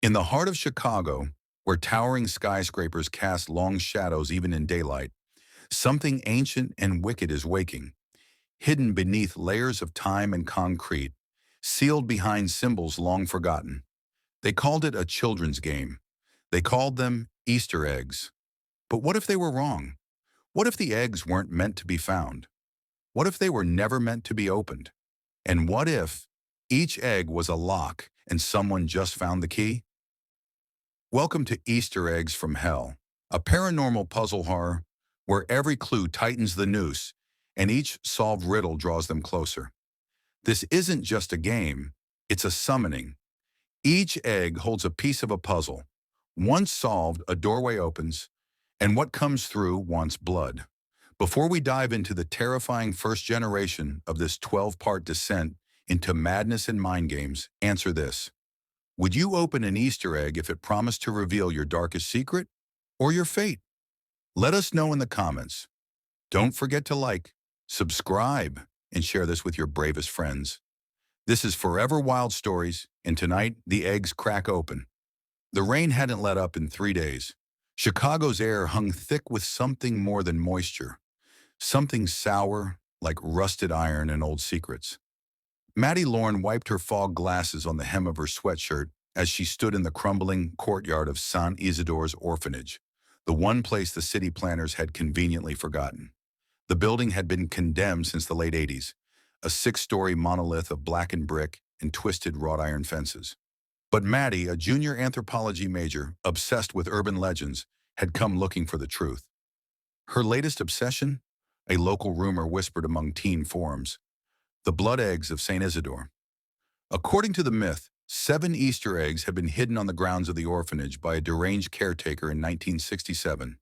In the heart of Chicago, where towering skyscrapers cast long shadows even in daylight, something ancient and wicked is waking, hidden beneath layers of time and concrete, sealed behind symbols long forgotten. They called it a children's game. They called them Easter eggs. But what if they were wrong? What if the eggs weren't meant to be found? What if they were never meant to be opened? And what if each egg was a lock and someone just found the key? Welcome to Easter Eggs from Hell, a paranormal puzzle horror where every clue tightens the noose and each solved riddle draws them closer. This isn't just a game, it's a summoning. Each egg holds a piece of a puzzle. Once solved, a doorway opens, and what comes through wants blood. Before we dive into the terrifying first generation of this 12-part descent into madness and mind games, answer this. Would you open an Easter egg if it promised to reveal your darkest secret or your fate? Let us know in the comments. Don't forget to like, subscribe, and share this with your bravest friends. This is Forever Wild Stories, and tonight the eggs crack open. The rain hadn't let up in 3 days. Chicago's air hung thick with something more than moisture, something sour like rusted iron and old secrets. Maddie Lorne wiped her fog glasses on the hem of her sweatshirt as she stood in the crumbling courtyard of Saint Isidore's orphanage, the one place the city planners had conveniently forgotten. The building had been condemned since the late 80s, a 6-story monolith of blackened brick and twisted wrought iron fences. But Maddie, a junior anthropology major obsessed with urban legends, had come looking for the truth. Her latest obsession? A local rumor whispered among teen forums. The blood eggs of St. Isidore. According to the myth, 7 Easter eggs had been hidden on the grounds of the orphanage by a deranged caretaker in 1967.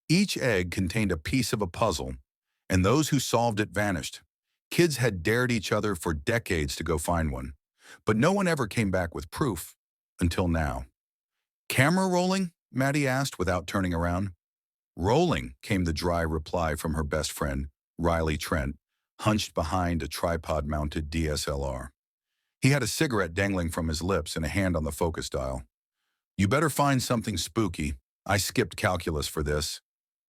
Each egg contained a piece of a puzzle, and those who solved it vanished. Kids had dared each other for decades to go find one, but no one ever came back with proof, until now. Camera rolling? Maddie asked without turning around. Rolling, came the dry reply from her best friend, Riley Trent, hunched behind a tripod-mounted DSLR. He had a cigarette dangling from his lips and a hand on the focus dial. You better find something spooky. I skipped calculus for this.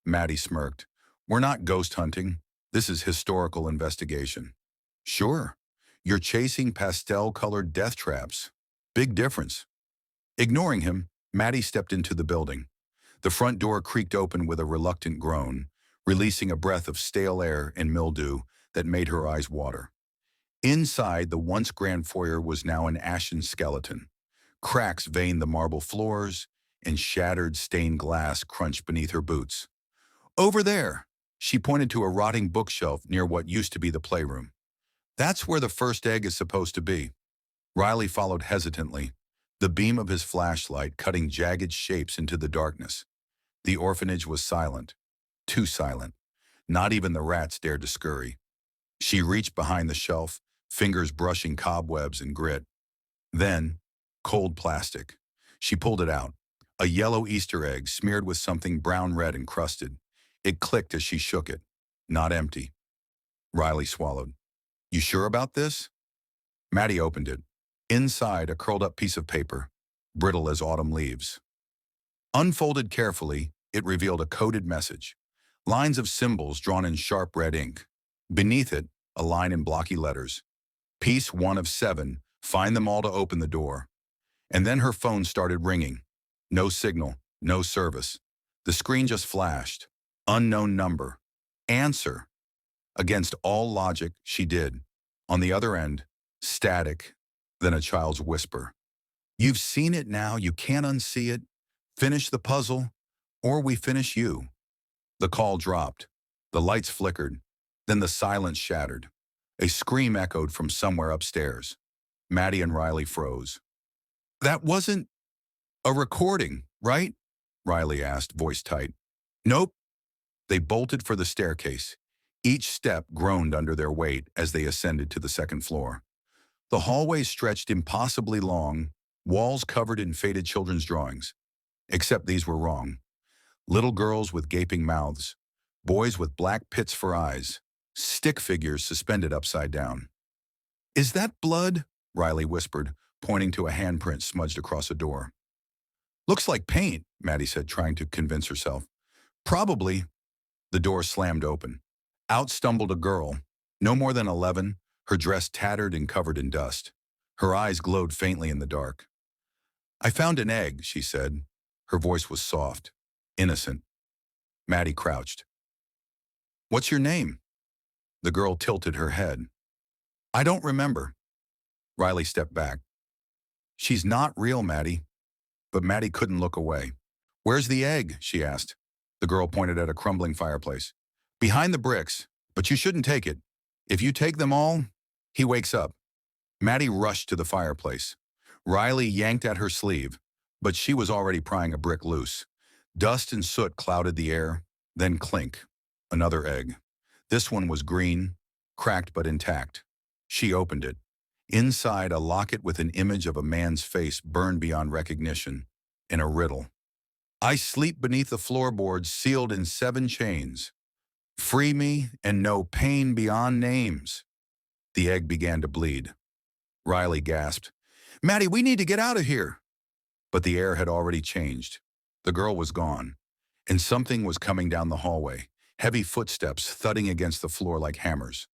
Maddie smirked. We're not ghost hunting. This is historical investigation. Sure. You're chasing pastel-colored death traps. Big difference. Ignoring him, Maddie stepped into the building. The front door creaked open with a reluctant groan, releasing a breath of stale air and mildew that made her eyes water. Inside, the once grand foyer was now an ashen skeleton. Cracks veined the marble floors, and shattered stained glass crunched beneath her boots. Over there, she pointed to a rotting bookshelf near what used to be the playroom. That's where the first egg is supposed to be. Riley followed hesitantly, the beam of his flashlight cutting jagged shapes into the darkness. The orphanage was silent. Too silent. Not even the rats dared to scurry. She reached behind the shelf, fingers brushing cobwebs and grit. Then, cold plastic. She pulled it out. A yellow Easter egg smeared with something brown-red encrusted. It clicked as she shook it. Not empty. Riley swallowed. You sure about this? Maddie opened it. Inside, a curled-up piece of paper, brittle as autumn leaves. Unfolded carefully, it revealed a coded message. Lines of symbols drawn in sharp red ink. Beneath it, a line in blocky letters. Piece 1 of 7, find them all to open the door. And then her phone started ringing. No signal, no service. The screen just flashed. Unknown number. Answer. Against all logic, she did. On the other end, static, then a child's whisper. You've seen it now, you can't unsee it. Finish the puzzle, or we finish you. The call dropped. The lights flickered. Then the silence shattered. A scream echoed from somewhere upstairs. Maddie and Riley froze. That wasn't a recording, right? Riley asked, voice tight. Nope. They bolted for the staircase. Each step groaned under their weight as they ascended to the second floor. The hallway stretched impossibly long, walls covered in faded children's drawings. Except these were wrong. Little girls with gaping mouths, boys with black pits for eyes, stick figures suspended upside down. Is that blood? Riley whispered, pointing to a handprint smudged across a door. Looks like paint, Maddie said, trying to convince herself. Probably. The door slammed open. Out stumbled a girl, no more than 11, her dress tattered and covered in dust. Her eyes glowed faintly in the dark. I found an egg, she said. Her voice was soft, innocent. Maddie crouched. What's your name? The girl tilted her head. I don't remember. Riley stepped back. She's not real, Maddie. But Maddie couldn't look away. Where's the egg? She asked. The girl pointed at a crumbling fireplace. Behind the bricks, but you shouldn't take it. If you take them all, he wakes up. Maddie rushed to the fireplace. Riley yanked at her sleeve, but she was already prying a brick loose. Dust and soot clouded the air, then clink. Another egg. This one was green, cracked but intact. She opened it. Inside, a locket with an image of a man's face burned beyond recognition, in a riddle. I sleep beneath the floorboards sealed in 7 chains. Free me and no pain beyond names. The egg began to bleed. Riley gasped, Maddie, we need to get out of here. But the air had already changed. The girl was gone, and something was coming down the hallway, heavy footsteps thudding against the floor like hammers.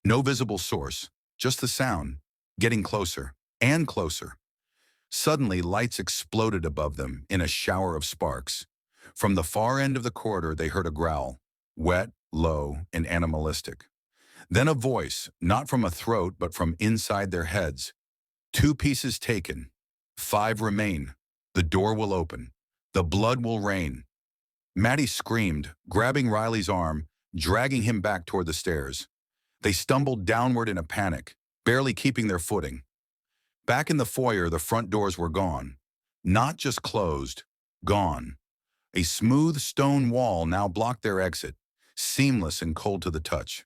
No visible source, just the sound, getting closer and closer. Suddenly, lights exploded above them in a shower of sparks. From the far end of the corridor, they heard a growl, wet, low, and animalistic. Then a voice, not from a throat, but from inside their heads. 2 pieces taken. 5 remain. The door will open. The blood will rain. Maddie screamed, grabbing Riley's arm, dragging him back toward the stairs. They stumbled downward in a panic, barely keeping their footing. Back in the foyer, the front doors were gone. Not just closed, gone. A smooth stone wall now blocked their exit, seamless and cold to the touch.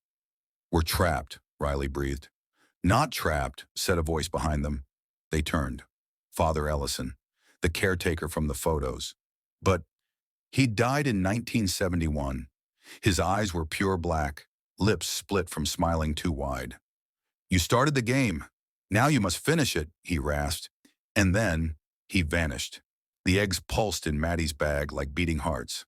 We're trapped, Riley breathed. Not trapped, said a voice behind them. They turned. Father Ellison, the caretaker from the photos. But he died in 1971. His eyes were pure black, lips split from smiling too wide. You started the game. Now you must finish it, he rasped. And then he vanished. The eggs pulsed in Maddie's bag like beating hearts.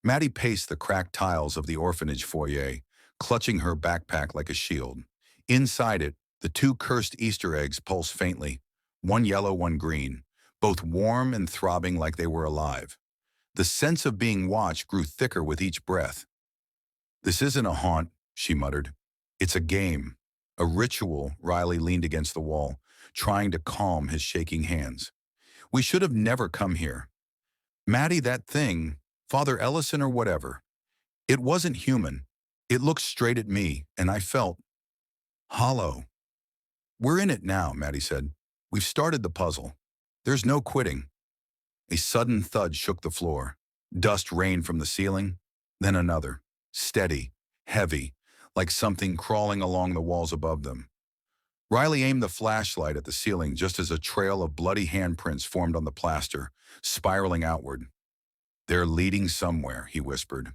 Maddie paced the cracked tiles of the orphanage foyer, clutching her backpack like a shield. Inside it, the 2 cursed Easter eggs pulsed faintly, one yellow, one green, both warm and throbbing like they were alive. The sense of being watched grew thicker with each breath. This isn't a haunt, she muttered. It's a game, a ritual. Riley leaned against the wall, trying to calm his shaking hands. We should have never come here. Maddie, that thing, Father Ellison or whatever, it wasn't human. It looked straight at me, and I felt hollow. We're in it now, Maddie said. We've started the puzzle. There's no quitting. A sudden thud shook the floor. Dust rained from the ceiling, then another, steady, heavy, like something crawling along the walls above them. Riley aimed the flashlight at the ceiling just as a trail of bloody handprints formed on the plaster, spiraling outward. They're leading somewhere, he whispered.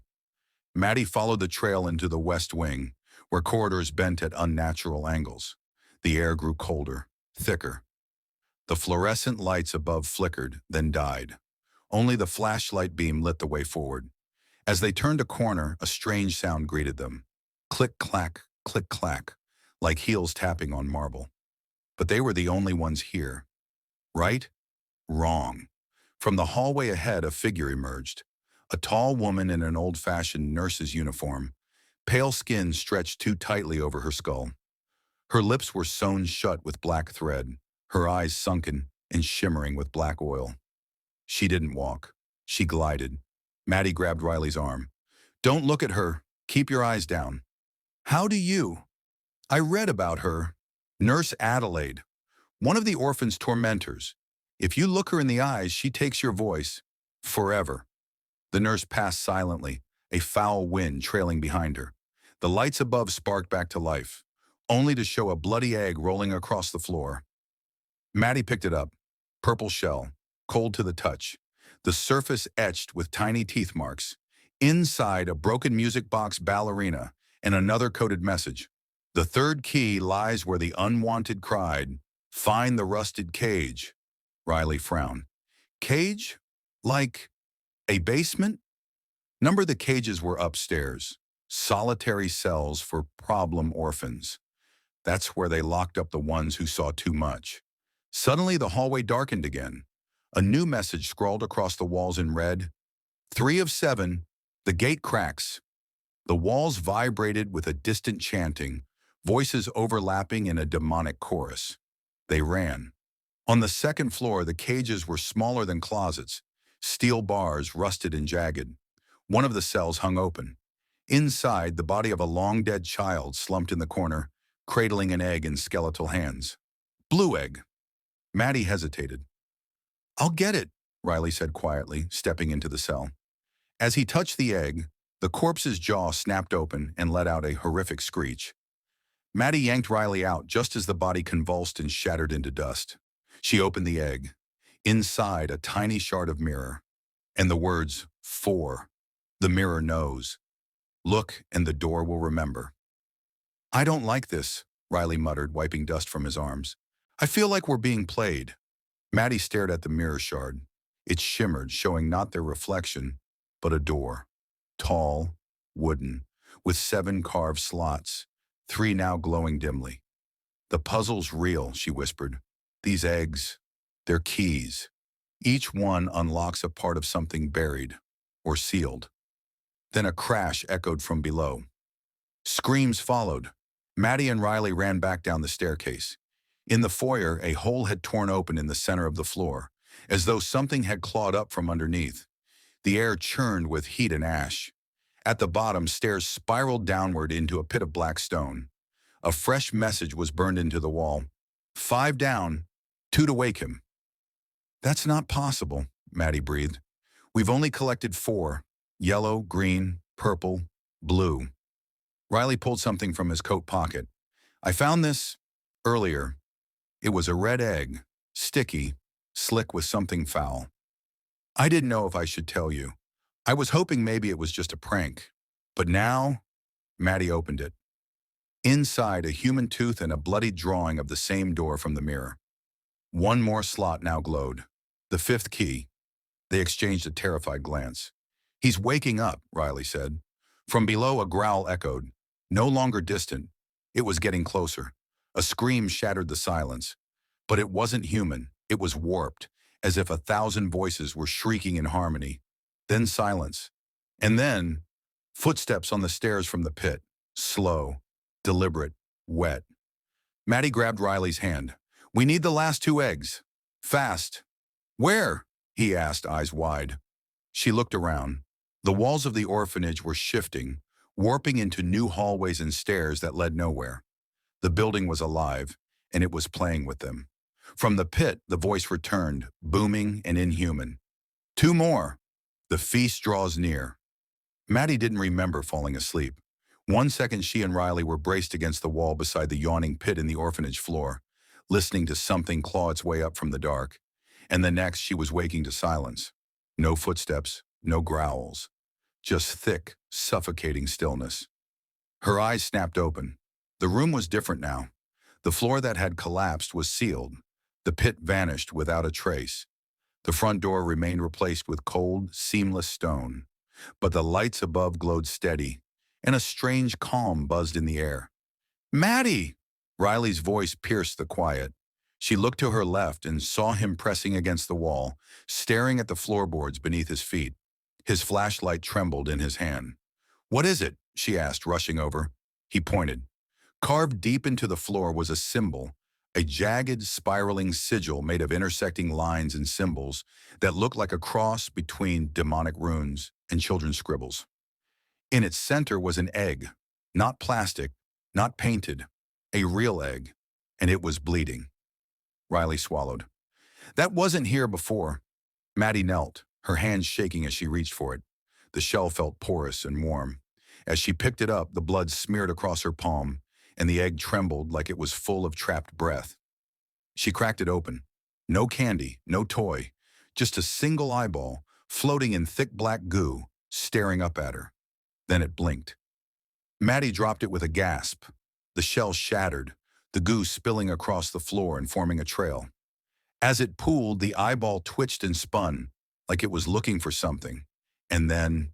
Maddie followed the trail into the west wing, where corridors bent at unnatural angles. The air grew colder, thicker. The fluorescent lights above flickered, then died. Only the flashlight beam lit the way forward. As they turned a corner, a strange sound greeted them. Click-clack, click-clack, like heels tapping on marble. But they were the only ones here. Right? Wrong. From the hallway ahead, a figure emerged. A tall woman in an old-fashioned nurse's uniform, pale skin stretched too tightly over her skull. Her lips were sewn shut with black thread, her eyes sunken and shimmering with black oil. She didn't walk. She glided. Maddie grabbed Riley's arm. Don't look at her. Keep your eyes down. How do you? I read about her. Nurse Adelaide, one of the orphan's tormentors. If you look her in the eyes, she takes your voice. Forever. The nurse passed silently, a foul wind trailing behind her. The lights above sparked back to life, only to show a bloody egg rolling across the floor. Maddie picked it up. Purple shell, cold to the touch. The surface etched with tiny teeth marks. Inside, a broken music box ballerina and another coded message. The third key lies where the unwanted cried. Find the rusted cage. Riley frowned. Cage? Like a basement? Number the cages were upstairs. Solitary cells for problem orphans. That's where they locked up the ones who saw too much. Suddenly, the hallway darkened again. A new message scrawled across the walls in red. 3 of 7. The gate cracks. The walls vibrated with a distant chanting, voices overlapping in a demonic chorus. They ran. On the second floor, the cages were smaller than closets. Steel bars, rusted and jagged. One of the cells hung open. Inside, the body of a long-dead child slumped in the corner, cradling an egg in skeletal hands. Blue egg. Maddie hesitated. "I'll get it," Riley said quietly, stepping into the cell. As he touched the egg, the corpse's jaw snapped open and let out a horrific screech. Maddie yanked Riley out just as the body convulsed and shattered into dust. She opened the egg. Inside, a tiny shard of mirror. And the words, 4. The mirror knows. Look, and the door will remember. "I don't like this," Riley muttered, wiping dust from his arms. "I feel like we're being played." Maddie stared at the mirror shard. It shimmered, showing not their reflection, but a door. Tall, wooden, with 7 carved slots, 3 now glowing dimly. "The puzzle's real," she whispered. "These eggs, they're keys. Each one unlocks a part of something buried or sealed." Then a crash echoed from below. Screams followed. Maddie and Riley ran back down the staircase. In the foyer, a hole had torn open in the center of the floor, as though something had clawed up from underneath. The air churned with heat and ash. At the bottom, stairs spiraled downward into a pit of black stone. A fresh message was burned into the wall. 5 down, 2 to wake him. "That's not possible," Maddie breathed. "We've only collected 4. Yellow, green, purple, blue." Riley pulled something from his coat pocket. "I found this earlier. It was a red egg, sticky, slick with something foul. I didn't know if I should tell you. I was hoping maybe it was just a prank. But now," Maddie opened it. Inside, a human tooth and a bloodied drawing of the same door from the mirror. One more slot now glowed. The 5th key. They exchanged a terrified glance. "He's waking up," Riley said. From below, a growl echoed. No longer distant. It was getting closer. A scream shattered the silence. But it wasn't human. It was warped, as if 1,000 voices were shrieking in harmony. Then silence. And then footsteps on the stairs from the pit. Slow, deliberate, wet. Maddie grabbed Riley's hand. "We need the last 2 eggs. Fast." "Where?" he asked, eyes wide. She looked around. The walls of the orphanage were shifting, warping into new hallways and stairs that led nowhere. The building was alive, and it was playing with them. From the pit, the voice returned, booming and inhuman. 2 more. The feast draws near." Maddie didn't remember falling asleep. One second, she and Riley were braced against the wall beside the yawning pit in the orphanage floor, listening to something claw its way up from the dark. And the next, she was waking to silence. No footsteps, no growls. Just thick, suffocating stillness. Her eyes snapped open. The room was different now. The floor that had collapsed was sealed. The pit vanished without a trace. The front door remained replaced with cold, seamless stone. But the lights above glowed steady, and a strange calm buzzed in the air. "Maddie!" Riley's voice pierced the quiet. She looked to her left and saw him pressing against the wall, staring at the floorboards beneath his feet. His flashlight trembled in his hand. "What is it?" she asked, rushing over. He pointed. Carved deep into the floor was a symbol, a jagged, spiraling sigil made of intersecting lines and symbols that looked like a cross between demonic runes and children's scribbles. In its center was an egg, not plastic, not painted, a real egg, and it was bleeding. Riley swallowed. "That wasn't here before." Maddie knelt, her hands shaking as she reached for it. The shell felt porous and warm. As she picked it up, the blood smeared across her palm, and the egg trembled like it was full of trapped breath. She cracked it open. No candy, no toy, just a single eyeball, floating in thick black goo, staring up at her. Then it blinked. Maddie dropped it with a gasp. The shell shattered, the goo spilling across the floor and forming a trail. As it pooled, the eyeball twitched and spun, like it was looking for something. And then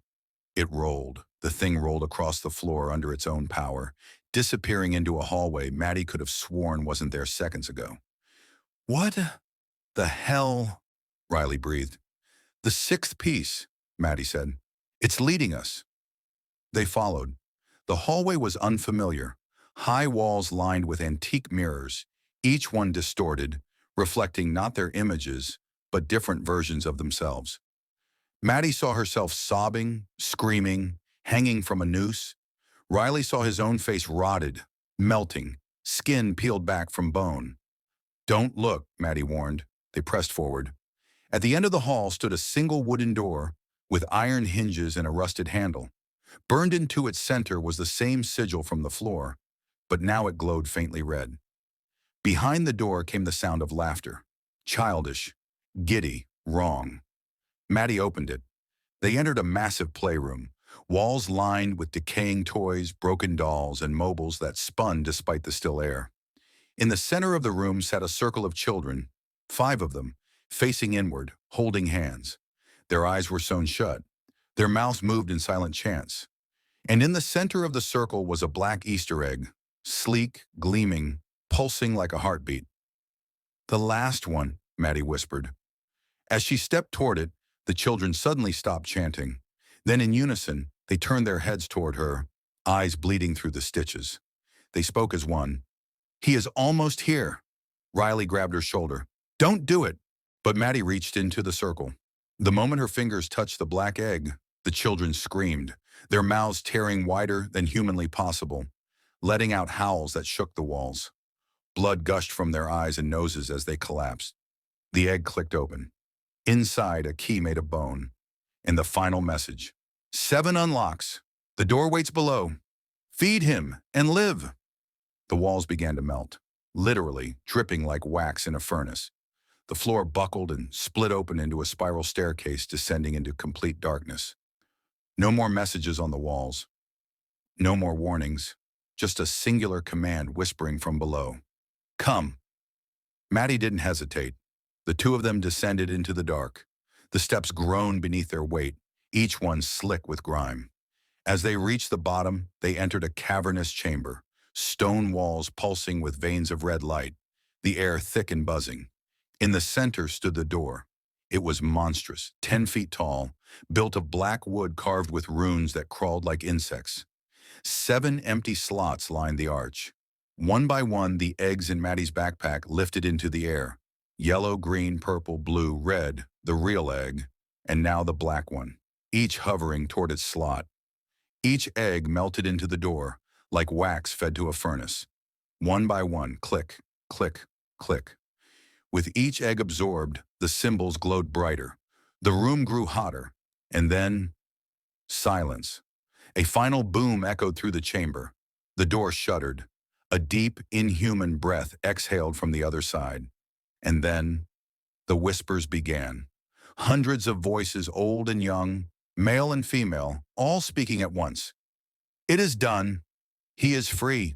it rolled. The thing rolled across the floor under its own power, disappearing into a hallway Maddie could have sworn wasn't there seconds ago. What the hell? Riley breathed. The sixth piece, Maddie said. It's leading us. They followed. The hallway was unfamiliar. High walls lined with antique mirrors, each one distorted, reflecting not their images, but different versions of themselves. Maddie saw herself sobbing, screaming, hanging from a noose. Riley saw his own face rotted, melting, skin peeled back from bone. Don't look, Maddie warned. They pressed forward. At the end of the hall stood a single wooden door with iron hinges and a rusted handle. Burned into its center was the same sigil from the floor, but now it glowed faintly red. Behind the door came the sound of laughter. Childish, giddy, wrong. Maddie opened it. They entered a massive playroom, walls lined with decaying toys, broken dolls, and mobiles that spun despite the still air. In the center of the room sat a circle of children, 5 of them, facing inward, holding hands. Their eyes were sewn shut. Their mouths moved in silent chants. And in the center of the circle was a black Easter egg, sleek, gleaming, pulsing like a heartbeat. The last one, Maddie whispered. As she stepped toward it, the children suddenly stopped chanting. Then in unison, they turned their heads toward her, eyes bleeding through the stitches. They spoke as one. He is almost here. Riley grabbed her shoulder. Don't do it. But Maddie reached into the circle. The moment her fingers touched the black egg, the children screamed, their mouths tearing wider than humanly possible, letting out howls that shook the walls. Blood gushed from their eyes and noses as they collapsed. The egg clicked open. Inside, a key made of bone. And the final message. 7 unlocks. The door waits below. Feed him and live. The walls began to melt, literally dripping like wax in a furnace. The floor buckled and split open into a spiral staircase descending into complete darkness. No more messages on the walls. No more warnings. Just a singular command whispering from below. Come. Maddie didn't hesitate. The 2 of them descended into the dark. The steps groaned beneath their weight, each one slick with grime. As they reached the bottom, they entered a cavernous chamber, stone walls pulsing with veins of red light, the air thick and buzzing. In the center stood the door. It was monstrous, 10 feet tall, built of black wood carved with runes that crawled like insects. 7 empty slots lined the arch. One by one, the eggs in Maddie's backpack lifted into the air. Yellow, green, purple, blue, red, the real egg, and now the black one, each hovering toward its slot. Each egg melted into the door, like wax fed to a furnace. One by one, click, click, click. With each egg absorbed, the symbols glowed brighter. The room grew hotter, and then silence. A final boom echoed through the chamber. The door shuddered. A deep, inhuman breath exhaled from the other side. And then the whispers began. Hundreds of voices, old and young, male and female, all speaking at once. It is done. He is free.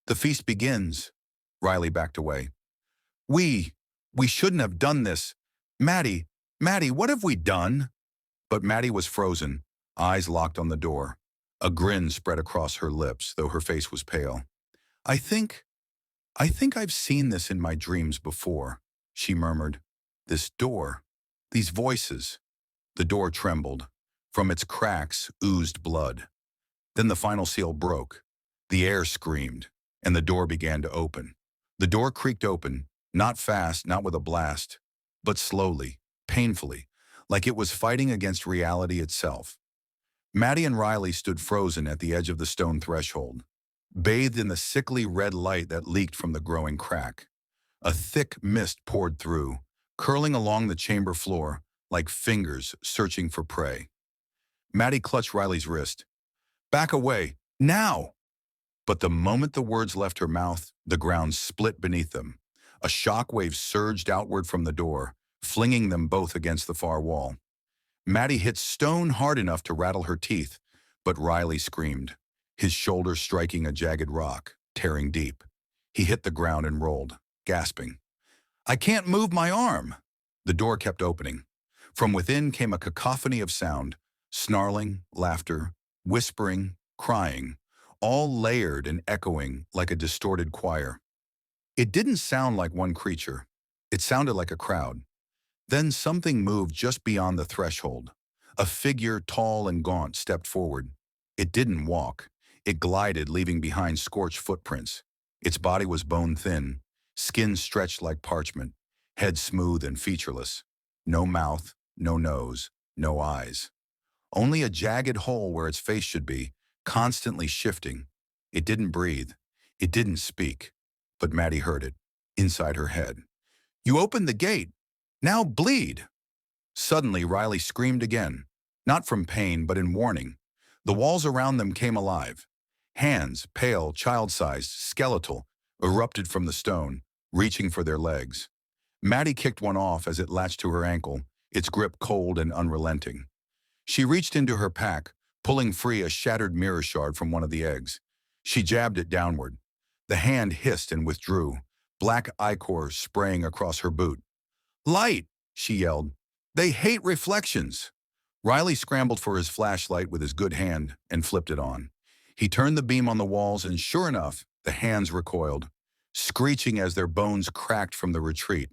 The feast begins. Riley backed away. We shouldn't have done this. Maddie, what have we done? But Maddie was frozen, eyes locked on the door. A grin spread across her lips, though her face was pale. I think I've seen this in my dreams before, she murmured. This door, these voices. The door trembled. From its cracks oozed blood. Then the final seal broke. The air screamed, and the door began to open. The door creaked open, not fast, not with a blast, but slowly, painfully, like it was fighting against reality itself. Maddie and Riley stood frozen at the edge of the stone threshold, bathed in the sickly red light that leaked from the growing crack. A thick mist poured through, curling along the chamber floor like fingers searching for prey. Maddie clutched Riley's wrist. Back away, now! But the moment the words left her mouth, the ground split beneath them. A shock wave surged outward from the door, flinging them both against the far wall. Maddie hit stone hard enough to rattle her teeth, but Riley screamed, his shoulder striking a jagged rock, tearing deep. He hit the ground and rolled, gasping. I can't move my arm. The door kept opening. From within came a cacophony of sound, snarling, laughter, whispering, crying, all layered and echoing like a distorted choir. It didn't sound like one creature. It sounded like a crowd. Then something moved just beyond the threshold. A figure tall and gaunt stepped forward. It didn't walk. It glided, leaving behind scorched footprints. Its body was bone-thin, skin stretched like parchment, head smooth and featureless. No mouth, no nose, no eyes. Only a jagged hole where its face should be, constantly shifting. It didn't breathe. It didn't speak. But Maddie heard it, inside her head. "You opened the gate. Now bleed." Suddenly, Riley screamed again, not from pain, but in warning. The walls around them came alive. Hands, pale, child-sized, skeletal, erupted from the stone, reaching for their legs. Maddie kicked one off as it latched to her ankle, its grip cold and unrelenting. She reached into her pack, pulling free a shattered mirror shard from one of the eggs. She jabbed it downward. The hand hissed and withdrew, black ichor spraying across her boot. "Light!" she yelled. "They hate reflections." Riley scrambled for his flashlight with his good hand and flipped it on. He turned the beam on the walls, and sure enough, the hands recoiled, screeching as their bones cracked from the retreat.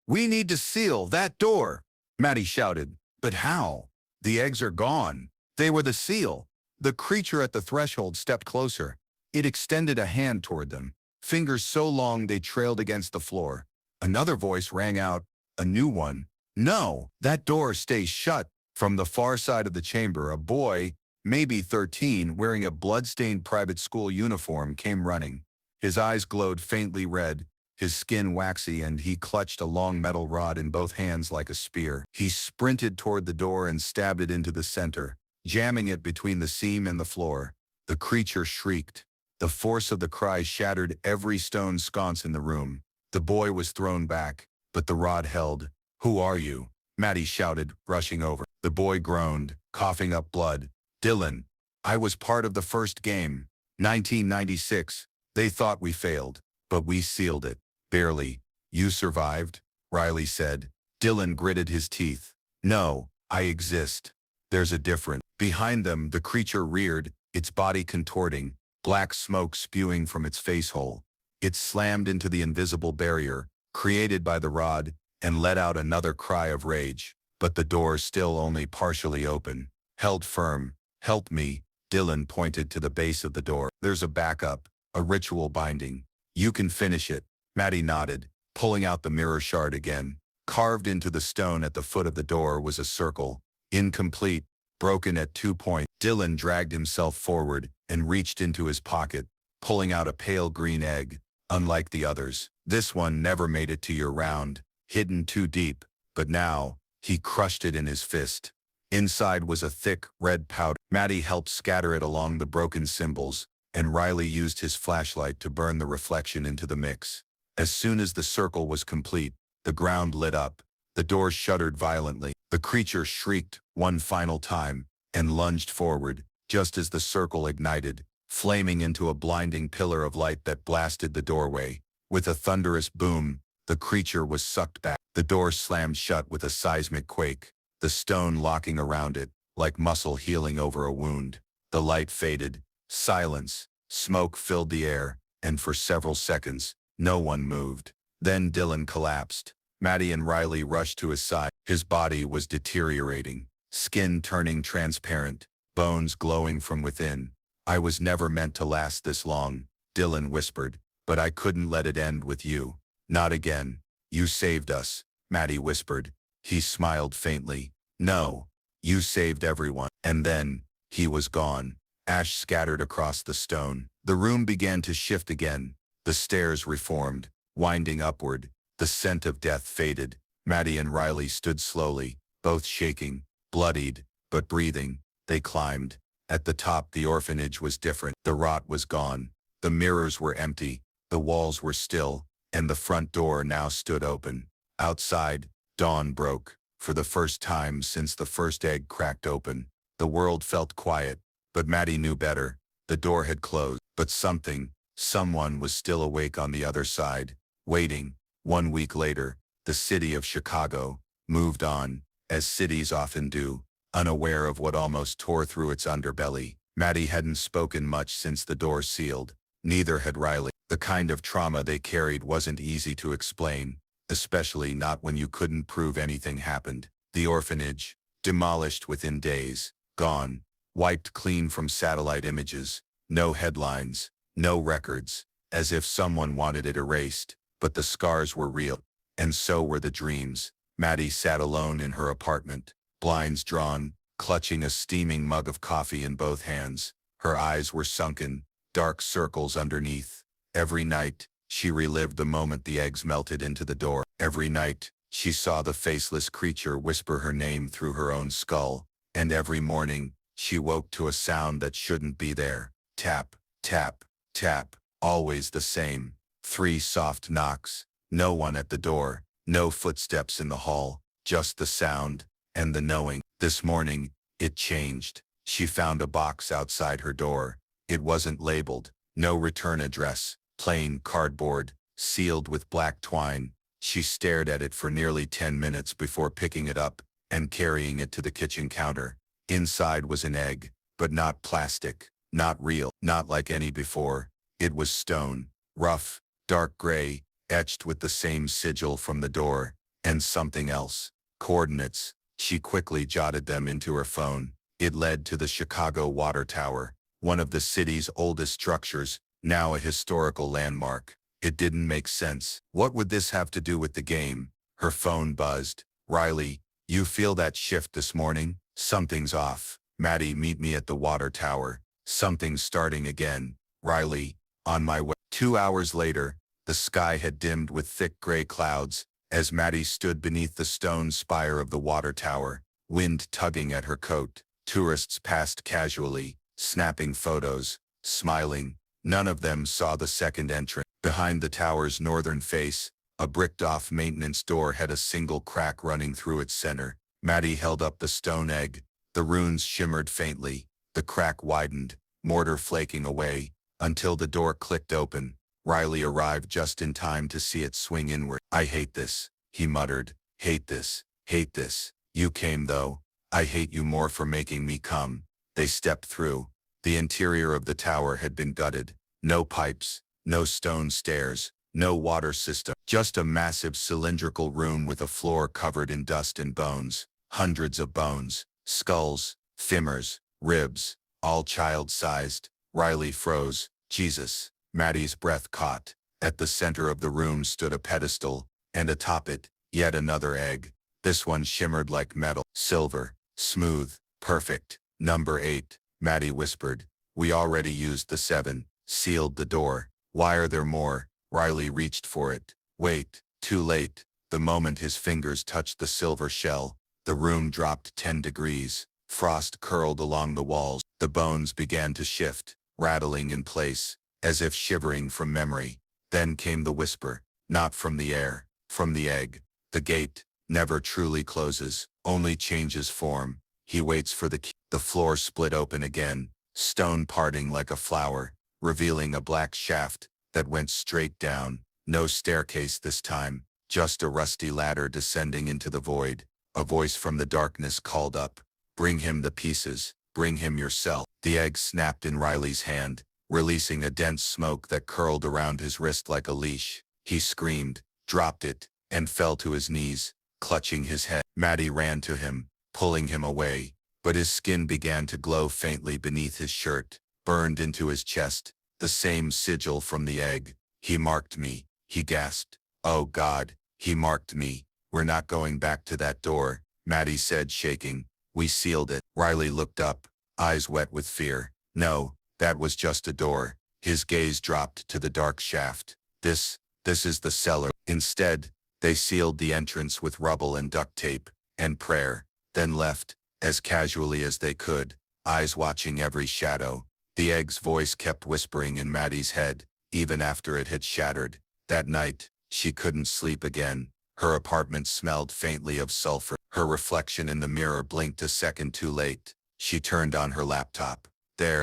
"We need to seal that door," Maddie shouted. "But how? The eggs are gone. They were the seal." The creature at the threshold stepped closer. It extended a hand toward them, fingers so long they trailed against the floor. Another voice rang out, a new one. "No, that door stays shut." From the far side of the chamber, a boy, maybe 13, wearing a blood-stained private school uniform, came running. His eyes glowed faintly red, his skin waxy, and he clutched a long metal rod in both hands like a spear. He sprinted toward the door and stabbed it into the center, jamming it between the seam and the floor. The creature shrieked. The force of the cry shattered every stone sconce in the room. The boy was thrown back, but the rod held. "Who are you?" Maddie shouted, rushing over. The boy groaned, coughing up blood. "Dylan, I was part of the first game. 1996. They thought we failed, but we sealed it. Barely. You survived?" Riley said. Dylan gritted his teeth. "No, I exist. There's a difference." Behind them, the creature reared, its body contorting, black smoke spewing from its face hole. It slammed into the invisible barrier, created by the rod, and let out another cry of rage. But the door still only partially open. Held firm. "Help me." Dylan pointed to the base of the door. "There's a backup, a ritual binding. You can finish it." Maddie nodded, pulling out the mirror shard again. Carved into the stone at the foot of the door was a circle, incomplete, broken at 2 points. Dylan dragged himself forward and reached into his pocket, pulling out a pale green egg. Unlike the others, this one never made it to your round, hidden too deep, but now, he crushed it in his fist. Inside was a thick, red powder. Maddie helped scatter it along the broken symbols, and Riley used his flashlight to burn the reflection into the mix. As soon as the circle was complete, the ground lit up. The door shuddered violently. The creature shrieked one final time and lunged forward, just as the circle ignited, flaming into a blinding pillar of light that blasted the doorway. With a thunderous boom, the creature was sucked back. The door slammed shut with a seismic quake, the stone locking around it, like muscle healing over a wound. The light faded. Silence. Smoke filled the air, and for several seconds, no one moved. Then Dylan collapsed. Maddie and Riley rushed to his side. His body was deteriorating, skin turning transparent, bones glowing from within. "I was never meant to last this long," Dylan whispered, "but I couldn't let it end with you. Not again." "You saved us," Maddie whispered. He smiled faintly. "No, you saved everyone." And then, he was gone. Ash scattered across the stone. The room began to shift again. The stairs reformed, winding upward. The scent of death faded. Maddie and Riley stood slowly, both shaking, bloodied, but breathing. They climbed. At the top, the orphanage was different. The rot was gone. The mirrors were empty. The walls were still, and the front door now stood open. Outside, dawn broke. For the first time since the first egg cracked open, the world felt quiet, but Maddie knew better. The door had closed, but someone was still awake on the other side, waiting, 1 week later, the city of Chicago moved on, as cities often do, unaware of what almost tore through its underbelly. Maddie hadn't spoken much since the door sealed. Neither had Riley. The kind of trauma they carried wasn't easy to explain, especially not when you couldn't prove anything happened. The orphanage, demolished within days, gone, wiped clean from satellite images, no headlines, no records, as if someone wanted it erased, but the scars were real, and so were the dreams. Maddie sat alone in her apartment, blinds drawn, clutching a steaming mug of coffee in both hands. Her eyes were sunken, dark circles underneath. Every night, she relived the moment the eggs melted into the door. Every night, she saw the faceless creature whisper her name through her own skull. And every morning, she woke to a sound that shouldn't be there. Tap, tap, tap, always the same. 3 soft knocks, no one at the door, no footsteps in the hall, just the sound, and the knowing. This morning, it changed. She found a box outside her door. It wasn't labeled, no return address, plain cardboard, sealed with black twine. She stared at it for nearly 10 minutes before picking it up and carrying it to the kitchen counter. Inside was an egg, but not plastic, not real, not like any before. It was stone, rough, dark gray, etched with the same sigil from the door, and something else. Coordinates. She quickly jotted them into her phone. It led to the Chicago Water Tower, one of the city's oldest structures, now a historical landmark. It didn't make sense. What would this have to do with the game? Her phone buzzed. Riley, you feel that shift this morning? Something's off. Maddie, meet me at the water tower. Something's starting again. Riley, on my way. 2 hours later, the sky had dimmed with thick gray clouds, as Maddie stood beneath the stone spire of the water tower, wind tugging at her coat. Tourists passed casually, snapping photos, smiling. None of them saw the second entrance. Behind the tower's northern face, a bricked-off maintenance door had a single crack running through its center. Maddie held up the stone egg. The runes shimmered faintly. The crack widened, mortar flaking away, until the door clicked open. Riley arrived just in time to see it swing inward. I hate this, he muttered. Hate this, hate this. You came though. I hate you more for making me come. They stepped through. The interior of the tower had been gutted. No pipes, no stone stairs, no water system. Just a massive cylindrical room with a floor covered in dust and bones. Hundreds of bones, skulls, femurs, ribs, all child-sized. Riley froze. Jesus. Maddie's breath caught. At the center of the room stood a pedestal, and atop it, yet another egg. This one shimmered like metal. Silver, smooth, perfect. Number 8, Maddie whispered. We already used the 7. Sealed the door. Why are there more? Riley reached for it. Wait, too late. The moment his fingers touched the silver shell, the room dropped 10 degrees. Frost curled along the walls. The bones began to shift, rattling in place, as if shivering from memory. Then came the whisper, not from the air, from the egg. The gate never truly closes, only changes form. He waits for the key. The floor split open again, stone parting like a flower, revealing a black shaft that went straight down. No staircase this time, just a rusty ladder descending into the void. A voice from the darkness called up, bring him the pieces, bring him yourself. The egg snapped in Riley's hand, releasing a dense smoke that curled around his wrist like a leash. He screamed, dropped it, and fell to his knees, clutching his head. Maddie ran to him, pulling him away, but his skin began to glow faintly beneath his shirt, burned into his chest, the same sigil from the egg. He marked me, he gasped. Oh God, he marked me. We're not going back to that door, Maddie said, shaking. We sealed it. Riley looked up, eyes wet with fear. No, that was just a door. His gaze dropped to the dark shaft. This is the cellar. Instead, they sealed the entrance with rubble and duct tape, and prayer, then left, as casually as they could, eyes watching every shadow. The egg's voice kept whispering in Maddie's head, even after it had shattered. That night, she couldn't sleep again. Her apartment smelled faintly of sulfur. Her reflection in the mirror blinked a second too late. She turned on her laptop. There,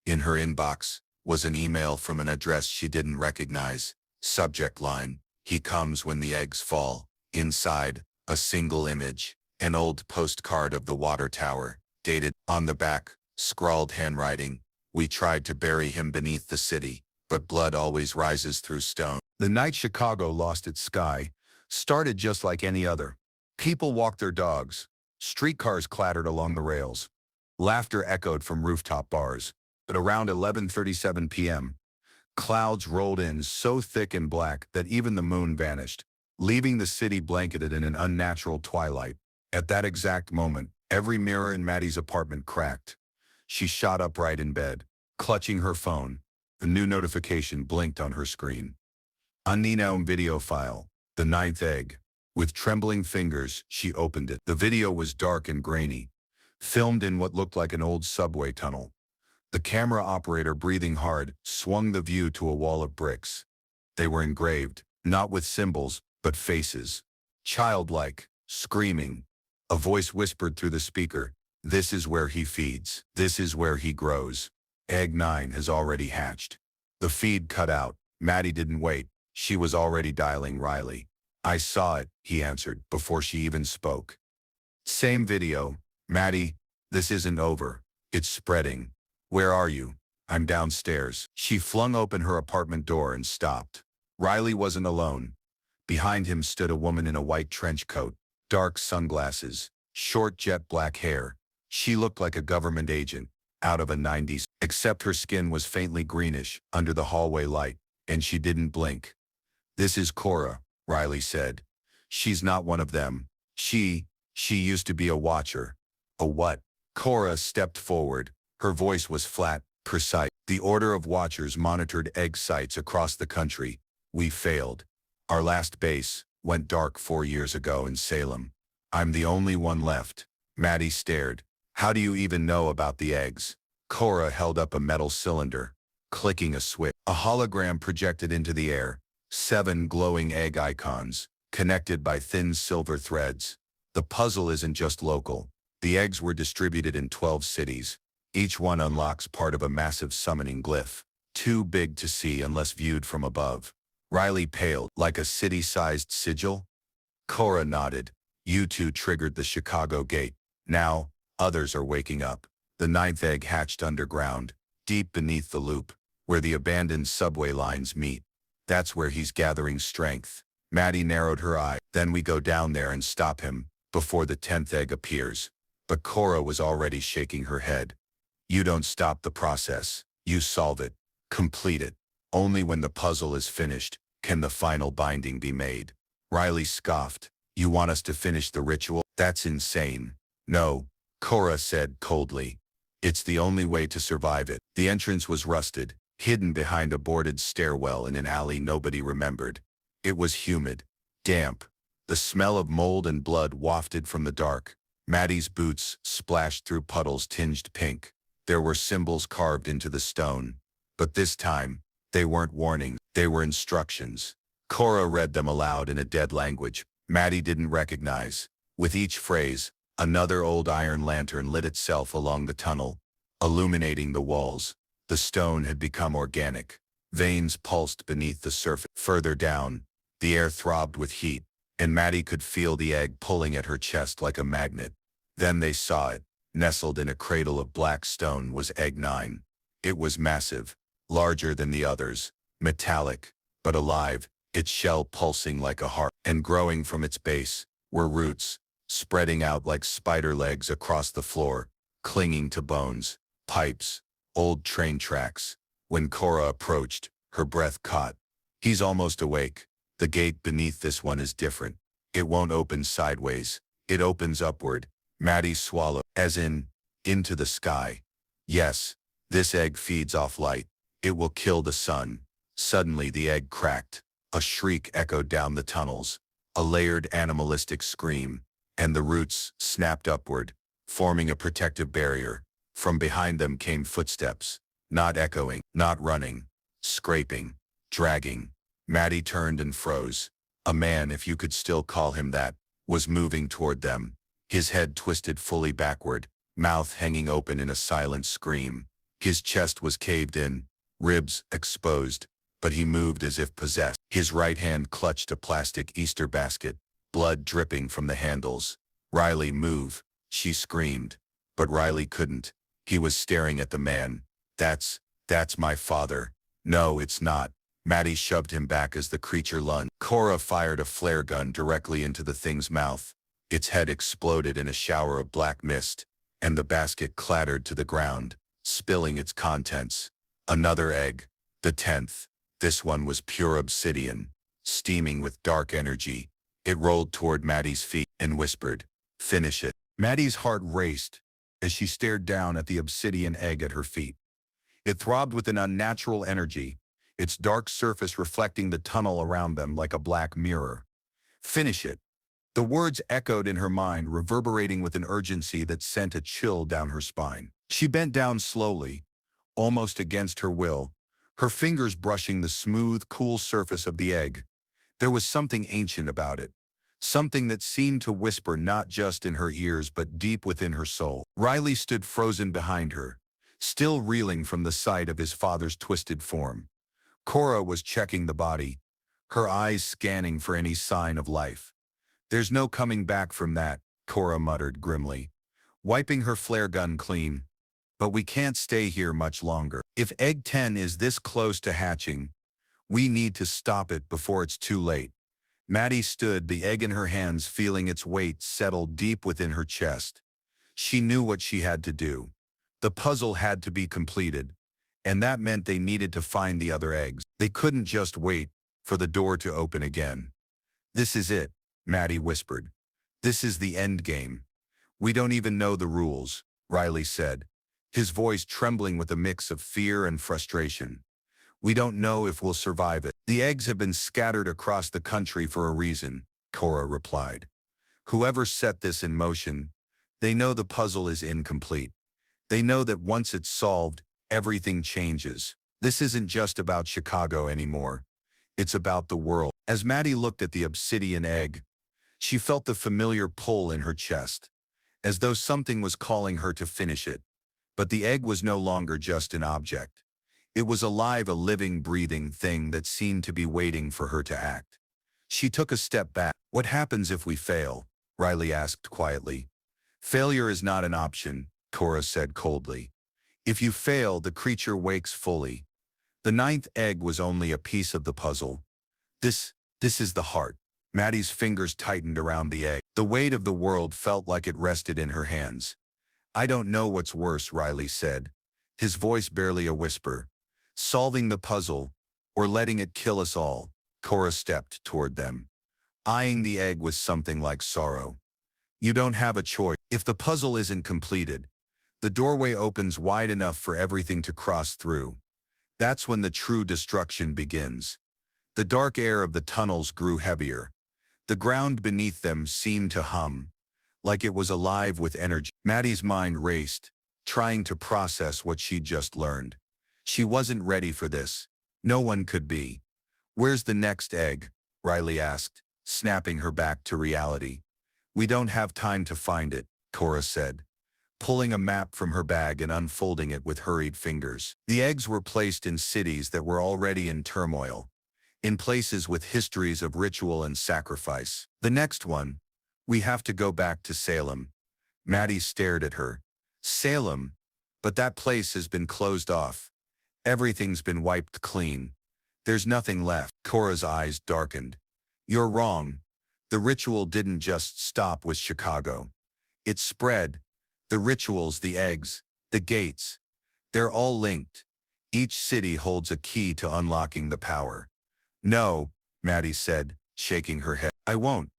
in her inbox, was an email from an address she didn't recognize. Subject line, he comes when the eggs fall. Inside, a single image, an old postcard of the water tower, dated. On the back, scrawled handwriting, we tried to bury him beneath the city, but blood always rises through stone. The night Chicago lost its sky started just like any other. People walked their dogs. Streetcars clattered along the rails. Laughter echoed from rooftop bars. But around 11:37 p.m., clouds rolled in so thick and black that even the moon vanished, leaving the city blanketed in an unnatural twilight. At that exact moment, every mirror in Maddie's apartment cracked. She shot upright in bed, clutching her phone. A new notification blinked on her screen. Unknown video file, the ninth egg. With trembling fingers, she opened it. The video was dark and grainy, filmed in what looked like an old subway tunnel. The camera operator, breathing hard, swung the view to a wall of bricks. They were engraved, not with symbols, but faces. Childlike, screaming. A voice whispered through the speaker, "This is where he feeds. This is where he grows. Egg 9 has already hatched." The feed cut out. Maddie didn't wait. She was already dialing Riley. "I saw it," he answered, before she even spoke. Same video. "Maddie, this isn't over. It's spreading. Where are you?" "I'm downstairs." She flung open her apartment door and stopped. Riley wasn't alone. Behind him stood a woman in a white trench coat, dark sunglasses, short jet black hair. She looked like a government agent, out of a 90s, except her skin was faintly greenish under the hallway light, and she didn't blink. "This is Cora," Riley said. "She's not one of them. She used to be a watcher." "A what?" Cora stepped forward. Her voice was flat, precise. "The Order of Watchers monitored egg sites across the country. We failed. Our last base went dark 4 years ago in Salem. I'm the only one left." Maddie stared. "How do you even know about the eggs?" Cora held up a metal cylinder, clicking a switch. A hologram projected into the air. 7 glowing egg icons, connected by thin silver threads. The puzzle isn't just local. The eggs were distributed in 12 cities. Each one unlocks part of a massive summoning glyph, too big to see unless viewed from above. Riley paled. "Like a city-sized sigil?" Cora nodded. "You two triggered the Chicago gate. Now, others are waking up." The 9th egg hatched underground, deep beneath the loop, where the abandoned subway lines meet. "That's where he's gathering strength." Maddie narrowed her eye. "Then we go down there and stop him, before the 10th egg appears." But Cora was already shaking her head. "You don't stop the process. You solve it. Complete it. Only when the puzzle is finished can the final binding be made." Riley scoffed. "You want us to finish the ritual? That's insane." "No," Cora said coldly. "It's the only way to survive it." The entrance was rusted, hidden behind a boarded stairwell in an alley nobody remembered. It was humid, damp. The smell of mold and blood wafted from the dark. Maddie's boots splashed through puddles tinged pink. There were symbols carved into the stone. But this time, they weren't warnings, they were instructions. Cora read them aloud in a dead language Maddie didn't recognize. With each phrase, another old iron lantern lit itself along the tunnel, illuminating the walls. The stone had become organic. Veins pulsed beneath the surface. Further down, the air throbbed with heat, and Maddie could feel the egg pulling at her chest like a magnet. Then they saw it. Nestled in a cradle of black stone was Egg 9. It was massive, larger than the others, metallic, but alive, its shell pulsing like a heart. And growing from its base were roots, spreading out like spider legs across the floor, clinging to bones, pipes, old train tracks. When Cora approached, her breath caught. "He's almost awake. The gate beneath this one is different. It won't open sideways. It opens upward." Maddie swallowed. "As in, into the sky." "Yes, this egg feeds off light. It will kill the sun." Suddenly the egg cracked. A shriek echoed down the tunnels, a layered animalistic scream, and the roots snapped upward, forming a protective barrier. From behind them came footsteps, not echoing, not running, scraping, dragging. Maddie turned and froze. A man, if you could still call him that, was moving toward them. His head twisted fully backward, mouth hanging open in a silent scream. His chest was caved in, ribs exposed, but he moved as if possessed. His right hand clutched a plastic Easter basket, blood dripping from the handles. "Riley, move," she screamed. But Riley couldn't. He was staring at the man. That's my father." "No, it's not." Maddie shoved him back as the creature lunged. Cora fired a flare gun directly into the thing's mouth. Its head exploded in a shower of black mist, and the basket clattered to the ground, spilling its contents. Another egg. The 10th. This one was pure obsidian, steaming with dark energy. It rolled toward Maddie's feet and whispered, "Finish it." Maddie's heart raced as she stared down at the obsidian egg at her feet. It throbbed with an unnatural energy, its dark surface reflecting the tunnel around them like a black mirror. "Finish it." The words echoed in her mind, reverberating with an urgency that sent a chill down her spine. She bent down slowly, almost against her will, her fingers brushing the smooth, cool surface of the egg. There was something ancient about it, something that seemed to whisper not just in her ears but deep within her soul. Riley stood frozen behind her, still reeling from the sight of his father's twisted form. Cora was checking the body, her eyes scanning for any sign of life. "There's no coming back from that," Cora muttered grimly, wiping her flare gun clean. "But we can't stay here much longer. If Egg 10 is this close to hatching, we need to stop it before it's too late." Maddie stood, the egg in her hands, feeling its weight settle deep within her chest. She knew what she had to do. The puzzle had to be completed, and that meant they needed to find the other eggs. They couldn't just wait for the door to open again. "This is it," Maddie whispered. "This is the end game." "We don't even know the rules," Riley said, his voice trembling with a mix of fear and frustration. "We don't know if we'll survive it." "The eggs have been scattered across the country for a reason," Cora replied. "Whoever set this in motion, they know the puzzle is incomplete. They know that once it's solved, everything changes. This isn't just about Chicago anymore. It's about the world." As Maddie looked at the obsidian egg, she felt the familiar pull in her chest, as though something was calling her to finish it. But the egg was no longer just an object. It was alive, a living, breathing thing that seemed to be waiting for her to act. She took a step back. "What happens if we fail?" Riley asked quietly. "Failure is not an option," Cora said coldly. "If you fail, the creature wakes fully. The 9th egg was only a piece of the puzzle. This is the heart." Maddie's fingers tightened around the egg. The weight of the world felt like it rested in her hands. "I don't know what's worse," Riley said, his voice barely a whisper. "Solving the puzzle, or letting it kill us all." Cora stepped toward them, eyeing the egg with something like sorrow. "You don't have a choice. If the puzzle isn't completed, the doorway opens wide enough for everything to cross through. That's when the true destruction begins." The dark air of the tunnels grew heavier. The ground beneath them seemed to hum, like it was alive with energy. Maddie's mind raced, trying to process what she'd just learned. She wasn't ready for this. No one could be. "Where's the next egg?" Riley asked, snapping her back to reality. "We don't have time to find it," Cora said, pulling a map from her bag and unfolding it with hurried fingers. The eggs were placed in cities that were already in turmoil, in places with histories of ritual and sacrifice. "The next one, we have to go back to Salem." Maddie stared at her. "Salem? But that place has been closed off. Everything's been wiped clean. There's nothing left." Cora's eyes darkened. "You're wrong. The ritual didn't just stop with Chicago. It spread. The rituals, the eggs, the gates. They're all linked. Each city holds a key to unlocking the power." "No," Maddie said, shaking her head. "I won't.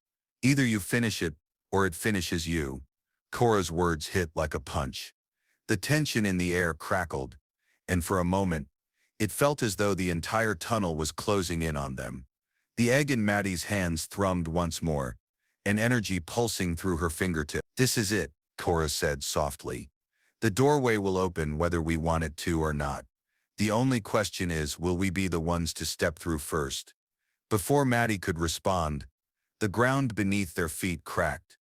Either you finish it, or it finishes you." Cora's words hit like a punch. The tension in the air crackled, and for a moment, it felt as though the entire tunnel was closing in on them. The egg in Maddie's hands thrummed once more, an energy pulsing through her fingertips. "This is it," Cora said softly. "The doorway will open whether we want it to or not. The only question is, will we be the ones to step through first?" Before Maddie could respond, the ground beneath their feet cracked.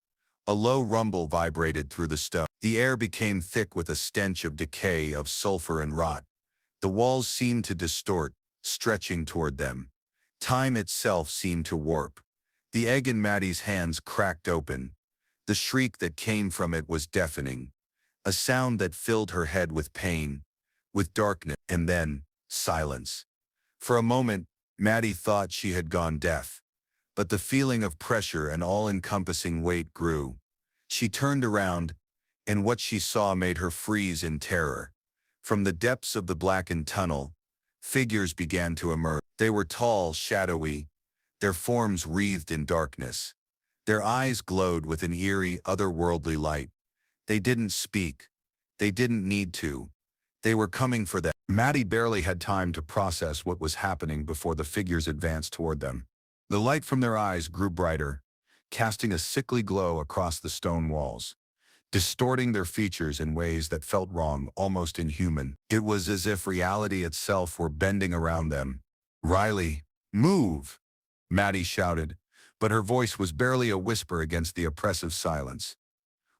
A low rumble vibrated through the stone. The air became thick with a stench of decay, of sulfur and rot. The walls seemed to distort, stretching toward them. Time itself seemed to warp. The egg in Maddie's hands cracked open. The shriek that came from it was deafening, a sound that filled her head with pain, with darkness, and then silence. For a moment, Maddie thought she had gone deaf, but the feeling of pressure and all-encompassing weight grew. She turned around, and what she saw made her freeze in terror. From the depths of the blackened tunnel, figures began to emerge. They were tall, shadowy, their forms wreathed in darkness. Their eyes glowed with an eerie, otherworldly light. They didn't speak. They didn't need to. They were coming for them. Maddie barely had time to process what was happening before the figures advanced toward them. The light from their eyes grew brighter, casting a sickly glow across the stone walls, distorting their features in ways that felt wrong, almost inhuman. It was as if reality itself were bending around them. "Riley, move!" Maddie shouted, but her voice was barely a whisper against the oppressive silence.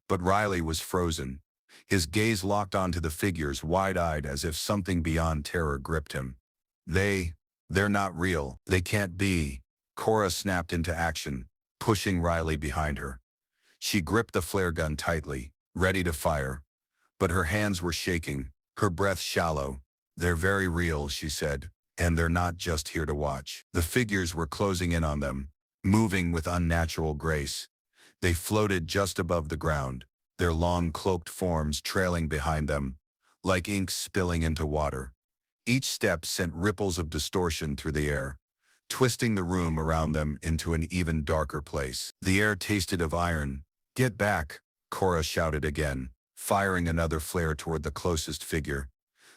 But Riley was frozen, his gaze locked onto the figures, wide-eyed as if something beyond terror gripped him. They're not real. They can't be." Cora snapped into action, pushing Riley behind her. She gripped the flare gun tightly, ready to fire, but her hands were shaking, her breath shallow. "They're very real," she said, "and they're not just here to watch." The figures were closing in on them, moving with unnatural grace. They floated just above the ground, their long cloaked forms trailing behind them, like ink spilling into water. Each step sent ripples of distortion through the air, twisting the room around them into an even darker place. The air tasted of iron. "Get back," Cora shouted again, firing another flare toward the closest figure.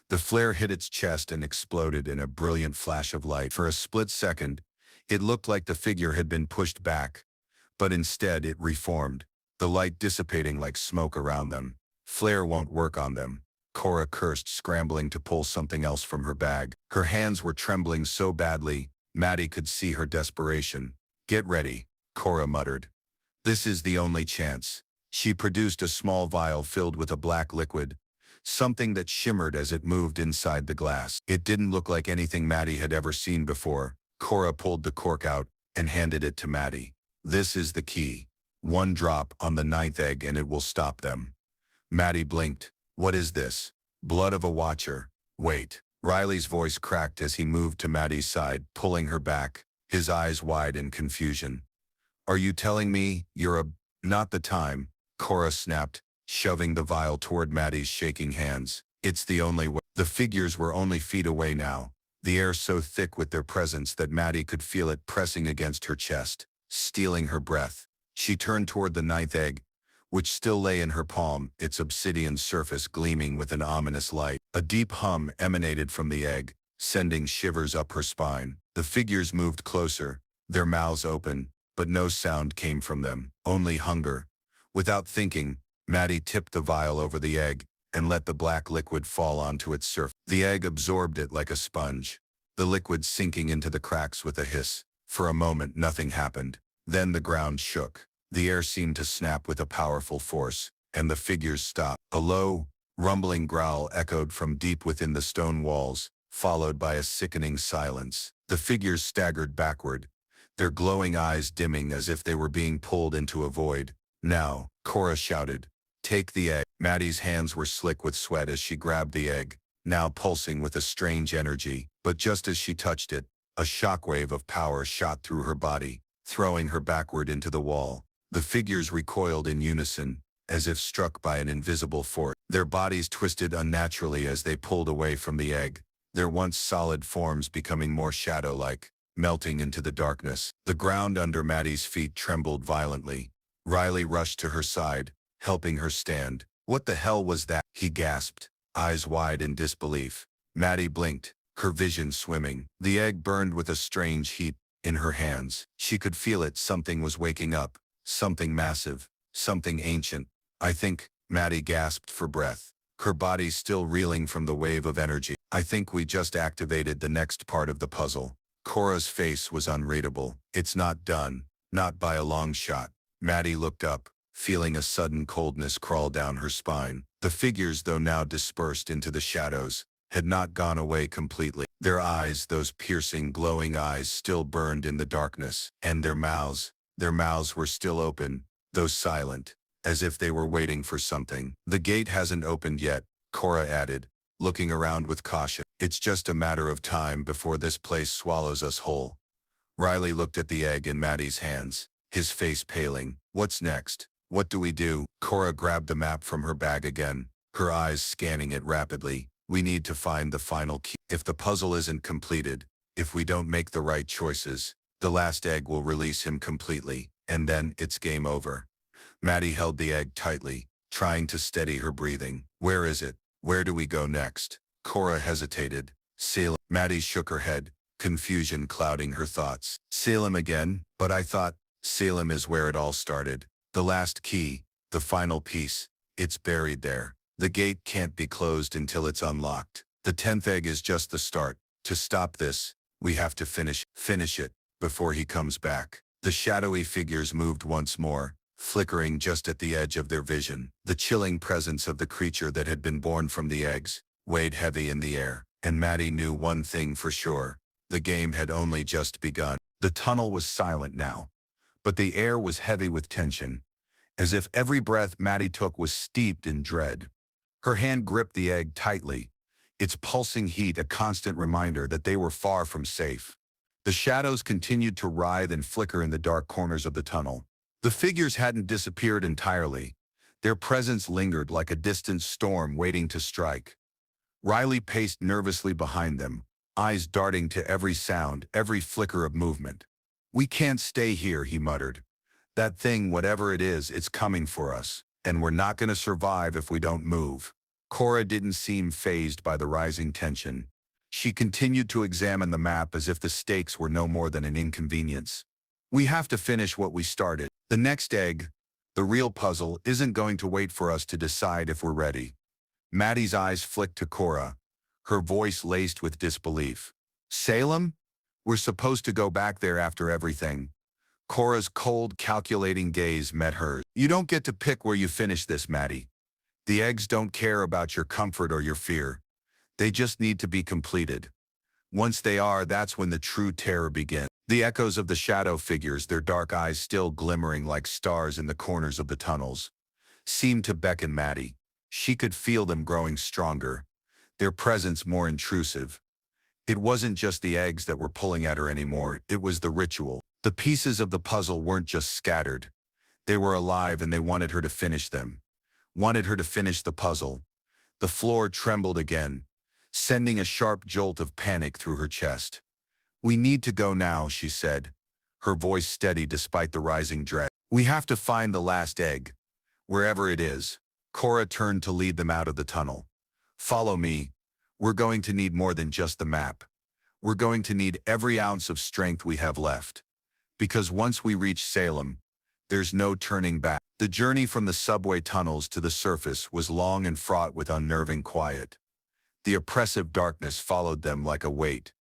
The flare hit its chest and exploded in a brilliant flash of light. For a split second, it looked like the figure had been pushed back, but instead it reformed, the light dissipating like smoke around them. "Flare won't work on them," Cora cursed, scrambling to pull something else from her bag. Her hands were trembling so badly, Maddie could see her desperation. "Get ready," Cora muttered. "This is the only chance." She produced a small vial filled with a black liquid, something that shimmered as it moved inside the glass. It didn't look like anything Maddie had ever seen before. Cora pulled the cork out and handed it to Maddie. "This is the key. One drop on the 9th egg and it will stop them." Maddie blinked. "What is this?" "Blood of a watcher." "Wait." Riley's voice cracked as he moved to Maddie's side, pulling her back, his eyes wide in confusion. "Are you telling me you're a—" "Not the time," Cora snapped, shoving the vial toward Maddie's shaking hands. "It's the only way." The figures were only feet away now, the air so thick with their presence that Maddie could feel it pressing against her chest, stealing her breath. She turned toward the 9th egg, which still lay in her palm, its obsidian surface gleaming with an ominous light. A deep hum emanated from the egg, sending shivers up her spine. The figures moved closer, their mouths open, but no sound came from them, only hunger. Without thinking, Maddie tipped the vial over the egg and let the black liquid fall onto its surface. The egg absorbed it like a sponge, the liquid sinking into the cracks with a hiss. For a moment, nothing happened. Then the ground shook. The air seemed to snap with a powerful force, and the figures stopped. A low, rumbling growl echoed from deep within the stone walls, followed by a sickening silence. The figures staggered backward, their glowing eyes dimming as if they were being pulled into a void. "Now," Cora shouted, "take the egg." Maddie's hands were slick with sweat as she grabbed the egg, now pulsing with a strange energy. But just as she touched it, a shockwave of power shot through her body, throwing her backward into the wall. The figures recoiled in unison, as if struck by an invisible force. Their bodies twisted unnaturally as they pulled away from the egg, their once solid forms becoming more shadow-like, melting into the darkness. The ground under Maddie's feet trembled violently. Riley rushed to her side, helping her stand. "What the hell was that?" he gasped, eyes wide in disbelief. Maddie blinked, her vision swimming. The egg burned with a strange heat in her hands. She could feel it. Something was waking up, something massive, something ancient. "I think," Maddie gasped for breath, her body still reeling from the wave of energy. "I think we just activated the next part of the puzzle." Cora's face was unreadable. "It's not done, not by a long shot." Maddie looked up, feeling a sudden coldness crawl down her spine. The figures, though now dispersed into the shadows, had not gone away completely. Their eyes, those piercing, glowing eyes, still burned in the darkness, and their mouths were still open, though silent, as if they were waiting for something. "The gate hasn't opened yet," Cora added, looking around with caution. "It's just a matter of time before this place swallows us whole." Riley looked at the egg in Maddie's hands, his face paling. "What's next? What do we do?" Cora grabbed the map from her bag again, her eyes scanning it rapidly. "We need to find the final key. If the puzzle isn't completed, if we don't make the right choices, the last egg will release him completely, and then it's game over." Maddie held the egg tightly, trying to steady her breathing. "Where is it? Where do we go next?" Cora hesitated. "Salem." Maddie shook her head, confusion clouding her thoughts. "Salem again? But I thought Salem is where it all started. The last key, the final piece, it's buried there. The gate can't be closed until it's unlocked. The 10th egg is just the start. To stop this, we have to finish it, before he comes back." The shadowy figures moved once more, flickering just at the edge of their vision. The chilling presence of the creature that had been born from the eggs weighed heavy in the air, and Maddie knew one thing for sure. The game had only just begun. The tunnel was silent now, but the air was heavy with tension, as if every breath Maddie took was steeped in dread. Her hand gripped the egg tightly, its pulsing heat a constant reminder that they were far from safe. The shadows continued to writhe and flicker in the dark corners of the tunnel. The figures hadn't disappeared entirely. Their presence lingered like a distant storm waiting to strike. Riley paced nervously behind them, eyes darting to every sound, every flicker of movement. "We can't stay here," he muttered. "That thing, whatever it is, it's coming for us, and we're not going to survive if we don't move." Cora didn't seem fazed by the rising tension. She continued to examine the map as if the stakes were no more than an inconvenience. "We have to finish what we started. The next egg, the real puzzle, isn't going to wait for us to decide if we're ready." Maddie's eyes flicked to Cora, her voice laced with disbelief. "Salem? We're supposed to go back there after everything." Cora's cold, calculating gaze met hers. "You don't get to pick where you finish this, Maddie. The eggs don't care about your comfort or your fear. They just need to be completed. Once they are, that's when the true terror begins." The echoes of the shadow figures, their dark eyes still glimmering like stars in the corners of the tunnels, seemed to beckon Maddie. She could feel them growing stronger, their presence more intrusive. It wasn't just the eggs that were pulling at her anymore, it was the ritual. The pieces of the puzzle weren't just scattered. They were alive, and they wanted her to finish them. Wanted her to finish the puzzle. The floor trembled again, sending a sharp jolt of panic through her chest. "We need to go now," she said, her voice steady despite the rising dread. "We have to find the last egg, wherever it is." Cora turned to lead them out of the tunnel. "Follow me. We're going to need more than just the map. We're going to need every ounce of strength we have left. Because once we reach Salem, there's no turning back." The journey from the subway tunnels to the surface was long and fraught with unnerving quiet. The oppressive darkness followed them like a weight,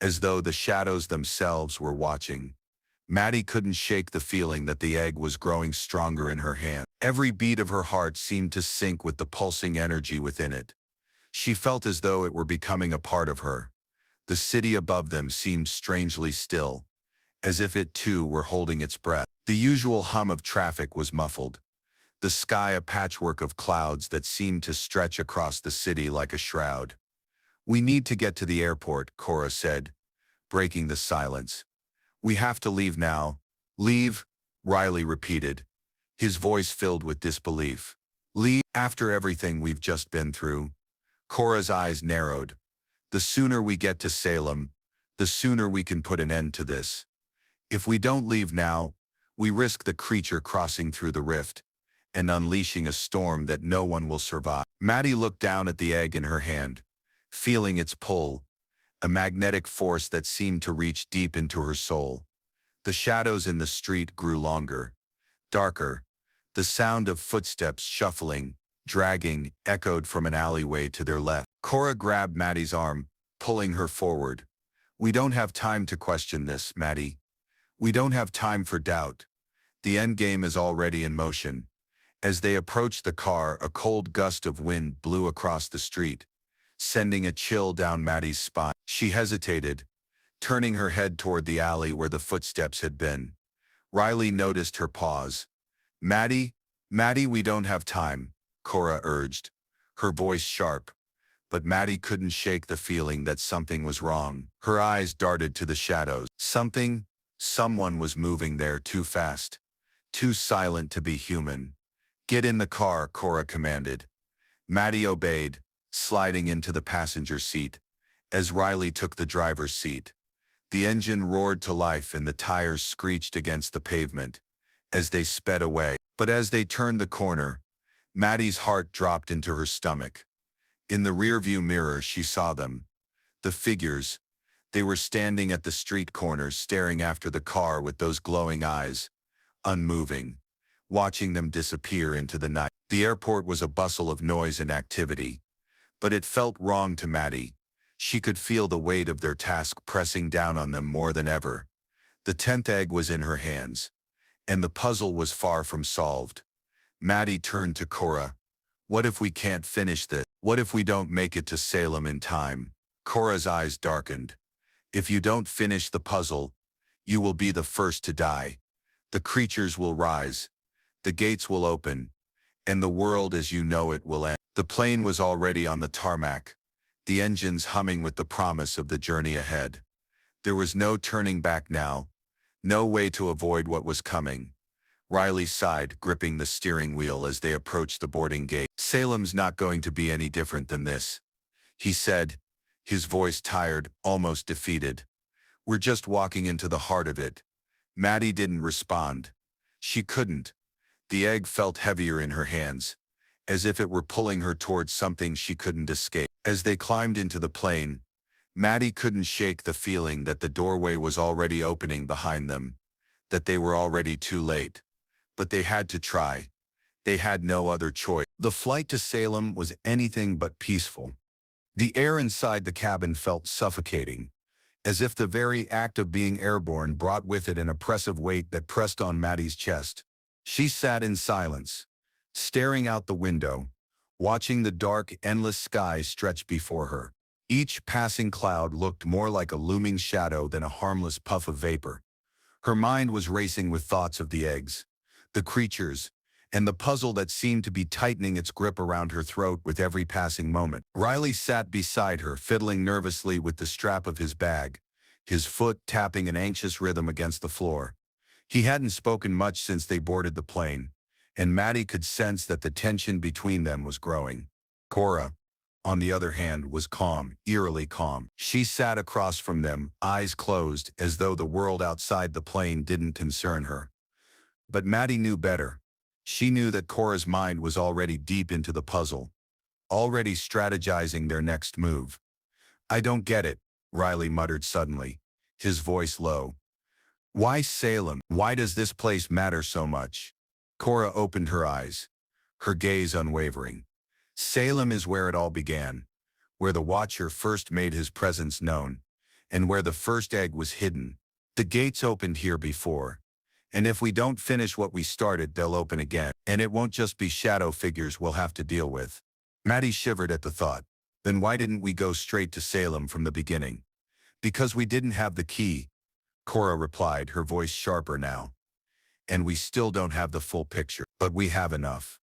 as though the shadows themselves were watching. Maddie couldn't shake the feeling that the egg was growing stronger in her hand. Every beat of her heart seemed to sync with the pulsing energy within it. She felt as though it were becoming a part of her. The city above them seemed strangely still, as if it too were holding its breath. The usual hum of traffic was muffled, the sky a patchwork of clouds that seemed to stretch across the city like a shroud. "We need to get to the airport," Cora said, breaking the silence. "We have to leave now." "Leave?" Riley repeated, his voice filled with disbelief. "Leave after everything we've just been through?" Cora's eyes narrowed. "The sooner we get to Salem, the sooner we can put an end to this. If we don't leave now, we risk the creature crossing through the rift and unleashing a storm that no one will survive." Maddie looked down at the egg in her hand, feeling its pull, a magnetic force that seemed to reach deep into her soul. The shadows in the street grew longer, darker. The sound of footsteps shuffling, dragging, echoed from an alleyway to their left. Cora grabbed Maddie's arm, pulling her forward. "We don't have time to question this, Maddie. We don't have time for doubt. The endgame is already in motion." As they approached the car, a cold gust of wind blew across the street, sending a chill down Maddie's spine. She hesitated, turning her head toward the alley where the footsteps had been. Riley noticed her pause. Maddie, Maddie, we don't have time, Cora urged, her voice sharp. But Maddie couldn't shake the feeling that something was wrong. Her eyes darted to the shadows. Someone was moving there too fast, too silent to be human. Get in the car, Cora commanded. Maddie obeyed, sliding into the passenger seat. As Riley took the driver's seat, the engine roared to life and the tires screeched against the pavement as they sped away. But as they turned the corner, Maddie's heart dropped into her stomach. In the rearview mirror, she saw them. The figures. They were standing at the street corner staring after the car with those glowing eyes, unmoving, watching them disappear into the night. The airport was a bustle of noise and activity, but it felt wrong to Maddie. She could feel the weight of their task pressing down on them more than ever. The 10th egg was in her hands, and the puzzle was far from solved. Maddie turned to Cora. What if we can't finish this? What if we don't make it to Salem in time? Cora's eyes darkened. If you don't finish the puzzle, you will be the first to die. The creatures will rise, the gates will open, and the world as you know it will end. The plane was already on the tarmac, the engines humming with the promise of the journey ahead. There was no turning back now, no way to avoid what was coming. Riley sighed, gripping the steering wheel as they approached the boarding gate. Salem's not going to be any different than this, he said, his voice tired, almost defeated. We're just walking into the heart of it. Maddie didn't respond. She couldn't. The egg felt heavier in her hands, as if it were pulling her towards something she couldn't escape. As they climbed into the plane, Maddie couldn't shake the feeling that the doorway was already opening behind them, that they were already too late. But they had to try. They had no other choice. The flight to Salem was anything but peaceful. The air inside the cabin felt suffocating, as if the very act of being airborne brought with it an oppressive weight that pressed on Maddie's chest. She sat in silence, staring out the window, watching the dark, endless sky stretch before her. Each passing cloud looked more like a looming shadow than a harmless puff of vapor. Her mind was racing with thoughts of the eggs, the creatures, and the puzzle that seemed to be tightening its grip around her throat with every passing moment. Riley sat beside her, fiddling nervously with the strap of his bag, his foot tapping an anxious rhythm against the floor. He hadn't spoken much since they boarded the plane, and Maddie could sense that the tension between them was growing. Cora, on the other hand, was calm, eerily calm. She sat across from them, eyes closed, as though the world outside the plane didn't concern her. But Maddie knew better. She knew that Cora's mind was already deep into the puzzle, already strategizing their next move. I don't get it, Riley muttered suddenly, his voice low. Why Salem? Why does this place matter so much? Cora opened her eyes, her gaze unwavering. Salem is where it all began, where the Watcher first made his presence known, and where the first egg was hidden. The gates opened here before, and if we don't finish what we started, they'll open again, and it won't just be shadow figures we'll have to deal with. Maddie shivered at the thought. Then why didn't we go straight to Salem from the beginning? Because we didn't have the key, Cora replied, her voice sharper now. And we still don't have the full picture, but we have enough.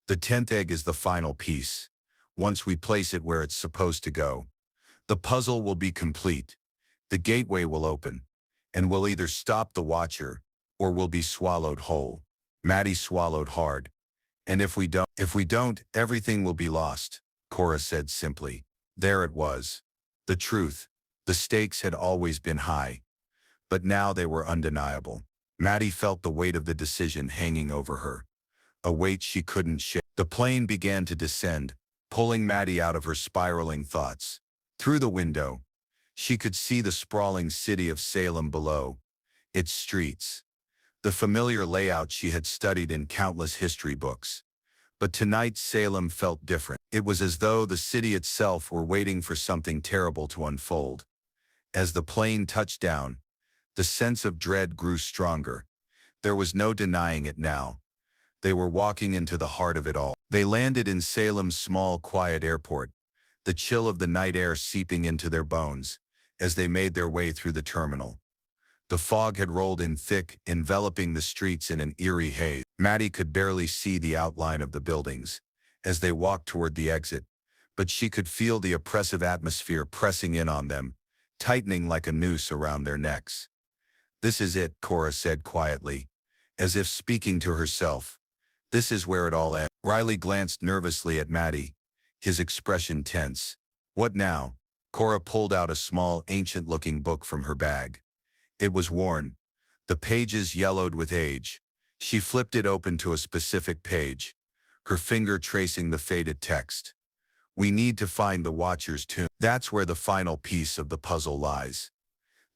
The 10th egg is the final piece. Once we place it where it's supposed to go, the puzzle will be complete. The gateway will open, and we'll either stop the Watcher, or we'll be swallowed whole. Maddie swallowed hard. And if we don't, everything will be lost, Cora said simply. There it was. The truth. The stakes had always been high, but now they were undeniable. Maddie felt the weight of the decision hanging over her, a weight she couldn't shake. The plane began to descend, pulling Maddie out of her spiraling thoughts. Through the window, she could see the sprawling city of Salem below, its streets, the familiar layout she had studied in countless history books. But tonight Salem felt different. It was as though the city itself were waiting for something terrible to unfold. As the plane touched down, the sense of dread grew stronger. There was no denying it now. They were walking into the heart of it all. They landed in Salem's small, quiet airport, the chill of the night air seeping into their bones as they made their way through the terminal. The fog had rolled in thick, enveloping the streets in an eerie haze. Maddie could barely see the outline of the buildings as they walked toward the exit, but she could feel the oppressive atmosphere pressing in on them, tightening like a noose around their necks. "This is it," Cora said quietly, as if speaking to herself. "This is where it all ends." Riley glanced nervously at Maddie, his expression tense. "What now?" Cora pulled out a small, ancient-looking book from her bag. It was worn, the pages yellowed with age. She flipped it open to a specific page, her finger tracing the faded text. "We need to find the Watcher's tomb. That's where the final piece of the puzzle lies.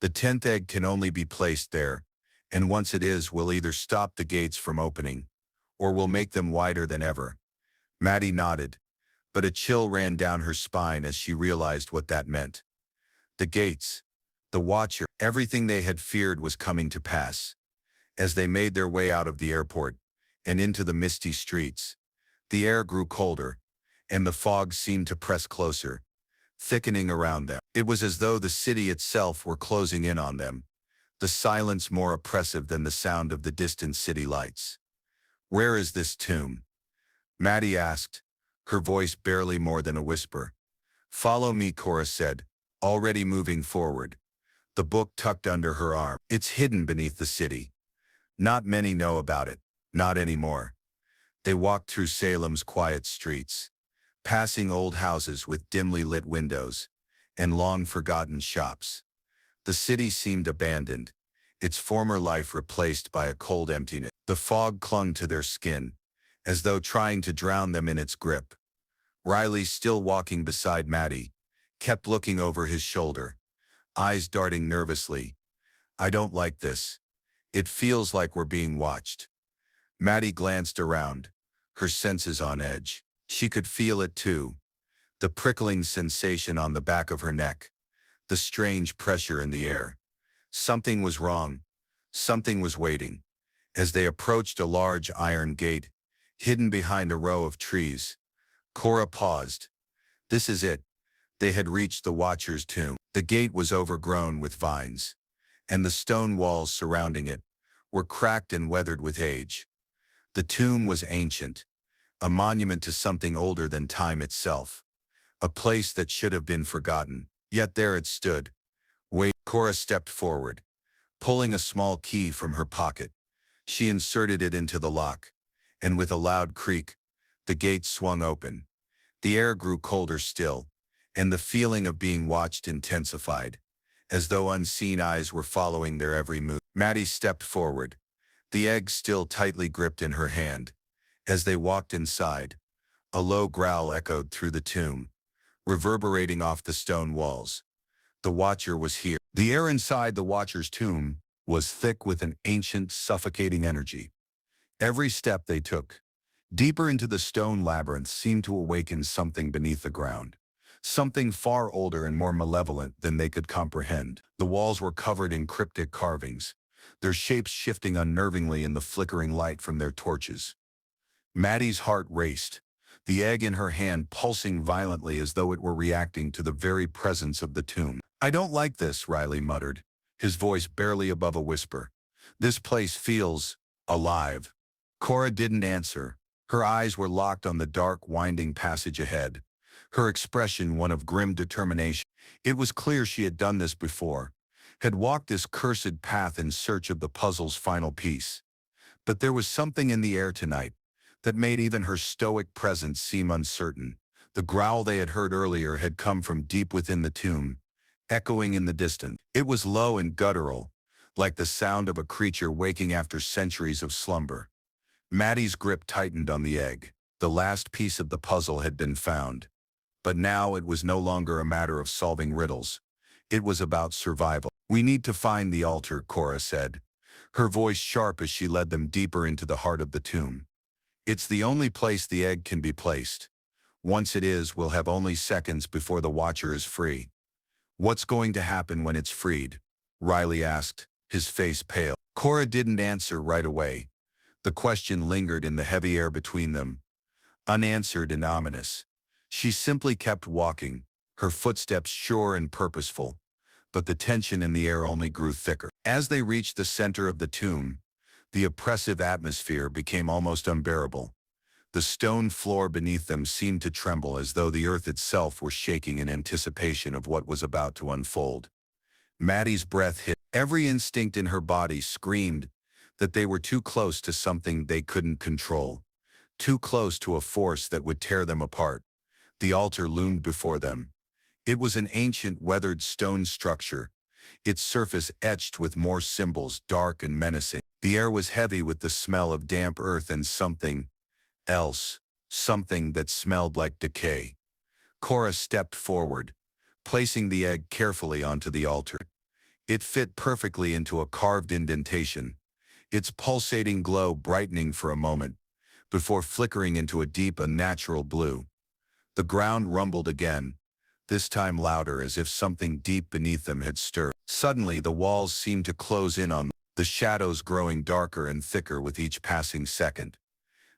The 10th egg can only be placed there, and once it is, we'll either stop the gates from opening, or we'll make them wider than ever." Maddie nodded, but a chill ran down her spine as she realized what that meant. The gates, the Watcher, everything they had feared was coming to pass. As they made their way out of the airport and into the misty streets, the air grew colder, and the fog seemed to press closer, thickening around them. It was as though the city itself were closing in on them, the silence more oppressive than the sound of the distant city lights. "Where is this tomb?" Maddie asked, her voice barely more than a whisper. "Follow me," Cora said, already moving forward, the book tucked under her arm. "It's hidden beneath the city. Not many know about it, not anymore." They walked through Salem's quiet streets, passing old houses with dimly lit windows and long-forgotten shops. The city seemed abandoned, its former life replaced by a cold emptiness. The fog clung to their skin, as though trying to drown them in its grip. Riley, still walking beside Maddie, kept looking over his shoulder, eyes darting nervously. "I don't like this. It feels like we're being watched." Maddie glanced around, her senses on edge. She could feel it too, the prickling sensation on the back of her neck, the strange pressure in the air. Something was wrong. Something was waiting. As they approached a large iron gate, hidden behind a row of trees, Cora paused. This is it. They had reached the Watcher's tomb. The gate was overgrown with vines, and the stone walls surrounding it were cracked and weathered with age. The tomb was ancient, a monument to something older than time itself, a place that should have been forgotten. Yet there it stood. Wait. Cora stepped forward, pulling a small key from her pocket. She inserted it into the lock, and with a loud creak, the gate swung open. The air grew colder still, and the feeling of being watched intensified, as though unseen eyes were following their every move. Maddie stepped forward, the egg still tightly gripped in her hand. As they walked inside, a low growl echoed through the tomb, reverberating off the stone walls. The Watcher was here. The air inside the Watcher's tomb was thick with an ancient, suffocating energy. Every step they took, deeper into the stone labyrinth, seemed to awaken something beneath the ground, something far older and more malevolent than they could comprehend. The walls were covered in cryptic carvings, their shapes shifting unnervingly in the flickering light from their torches. Maddie's heart raced, the egg in her hand pulsing violently as though it were reacting to the very presence of the tomb. "I don't like this," Riley muttered, his voice barely above a whisper. "This place feels alive." Cora didn't answer. Her eyes were locked on the dark, winding passage ahead, her expression one of grim determination. It was clear she had done this before, had walked this cursed path in search of the puzzle's final piece. But there was something in the air tonight that made even her stoic presence seem uncertain. The growl they had heard earlier had come from deep within the tomb, echoing in the distance. It was low and guttural, like the sound of a creature waking after centuries of slumber. Maddie's grip tightened on the egg. The last piece of the puzzle had been found. But now it was no longer a matter of solving riddles. It was about survival. "We need to find the altar," Cora said, her voice sharp as she led them deeper into the heart of the tomb. "It's the only place the egg can be placed. Once it is, we'll have only seconds before the Watcher is free." "What's going to happen when it's freed?" Riley asked, his face pale. Cora didn't answer right away. The question lingered in the heavy air between them, unanswered and ominous. She simply kept walking, her footsteps sure and purposeful, but the tension in the air only grew thicker. As they reached the center of the tomb, the oppressive atmosphere became almost unbearable. The stone floor beneath them seemed to tremble as though the earth itself were shaking in anticipation of what was about to unfold. Maddie's breath hit. Every instinct in her body screamed that they were too close to something they couldn't control, too close to a force that would tear them apart. The altar loomed before them. It was an ancient, weathered stone structure, its surface etched with more symbols, dark and menacing. The air was heavy with the smell of damp earth and something else, something that smelled like decay. Cora stepped forward, placing the egg carefully onto the altar. It fit perfectly into a carved indentation, its pulsating glow brightening for a moment, before flickering into a deep, unnatural blue. The ground rumbled again, this time louder as if something deep beneath them had stirred. Suddenly, the walls seemed to close in on them, the shadows growing darker and thicker with each passing second.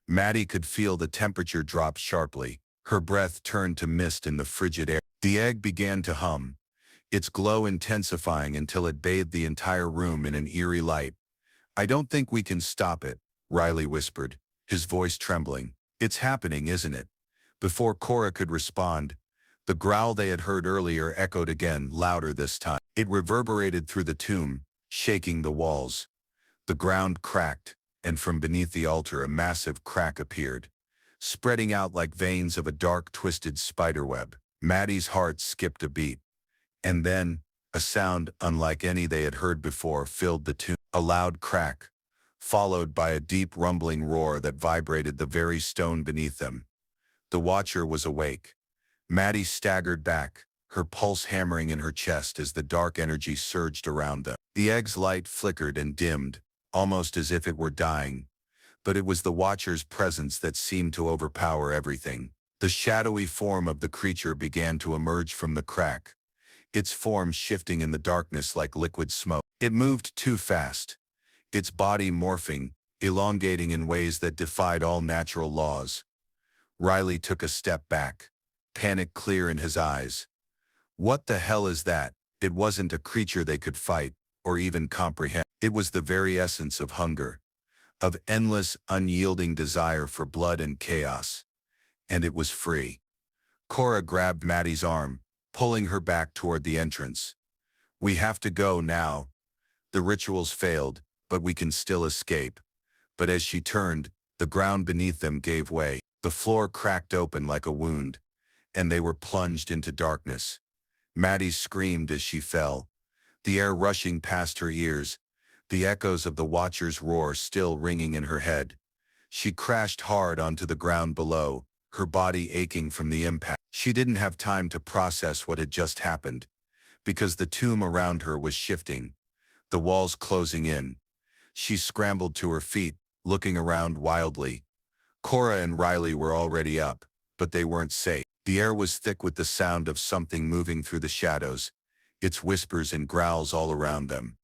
Maddie could feel the temperature drop sharply. Her breath turned to mist in the frigid air. The egg began to hum, its glow intensifying until it bathed the entire room in an eerie light. "I don't think we can stop it," Riley whispered, his voice trembling. "It's happening, isn't it?" Before Cora could respond, the growl they had heard earlier echoed again, louder this time. It reverberated through the tomb, shaking the walls. The ground cracked, and from beneath the altar a massive crack appeared, spreading out like veins of a dark, twisted spiderweb. Maddie's heart skipped a beat. And then, a sound unlike any they had heard before filled the tomb. A loud crack, followed by a deep rumbling roar that vibrated the very stone beneath them. The watcher was awake. Maddie staggered back, her pulse hammering in her chest as the dark energy surged around them. The egg's light flickered and dimmed, almost as if it were dying. But it was the watcher's presence that seemed to overpower everything. The shadowy form of the creature began to emerge from the crack, its form shifting in the darkness like liquid smoke. It moved too fast, its body morphing, elongating in ways that defied all natural laws. Riley took a step back, panic clear in his eyes. What the hell is that? It wasn't a creature they could fight, or even comprehend. It was the very essence of hunger, of endless, unyielding desire for blood and chaos. And it was free. Cora grabbed Maddie's arm, pulling her back toward the entrance. "We have to go now. The rituals failed, but we can still escape." But as she turned, the ground beneath them gave way. The floor cracked open like a wound, and they were plunged into darkness. Maddie screamed as she fell, the air rushing past her ears, the echoes of the watcher's roar still ringing in her head. She crashed hard onto the ground below, her body aching from the impact. She didn't have time to process what had just happened, because the tomb around her was shifting, the walls closing in. She scrambled to her feet, looking around wildly. Cora and Riley were already up, but they weren't safe. The air was thick with the sound of something moving through the shadows, its whispers and growls all around them.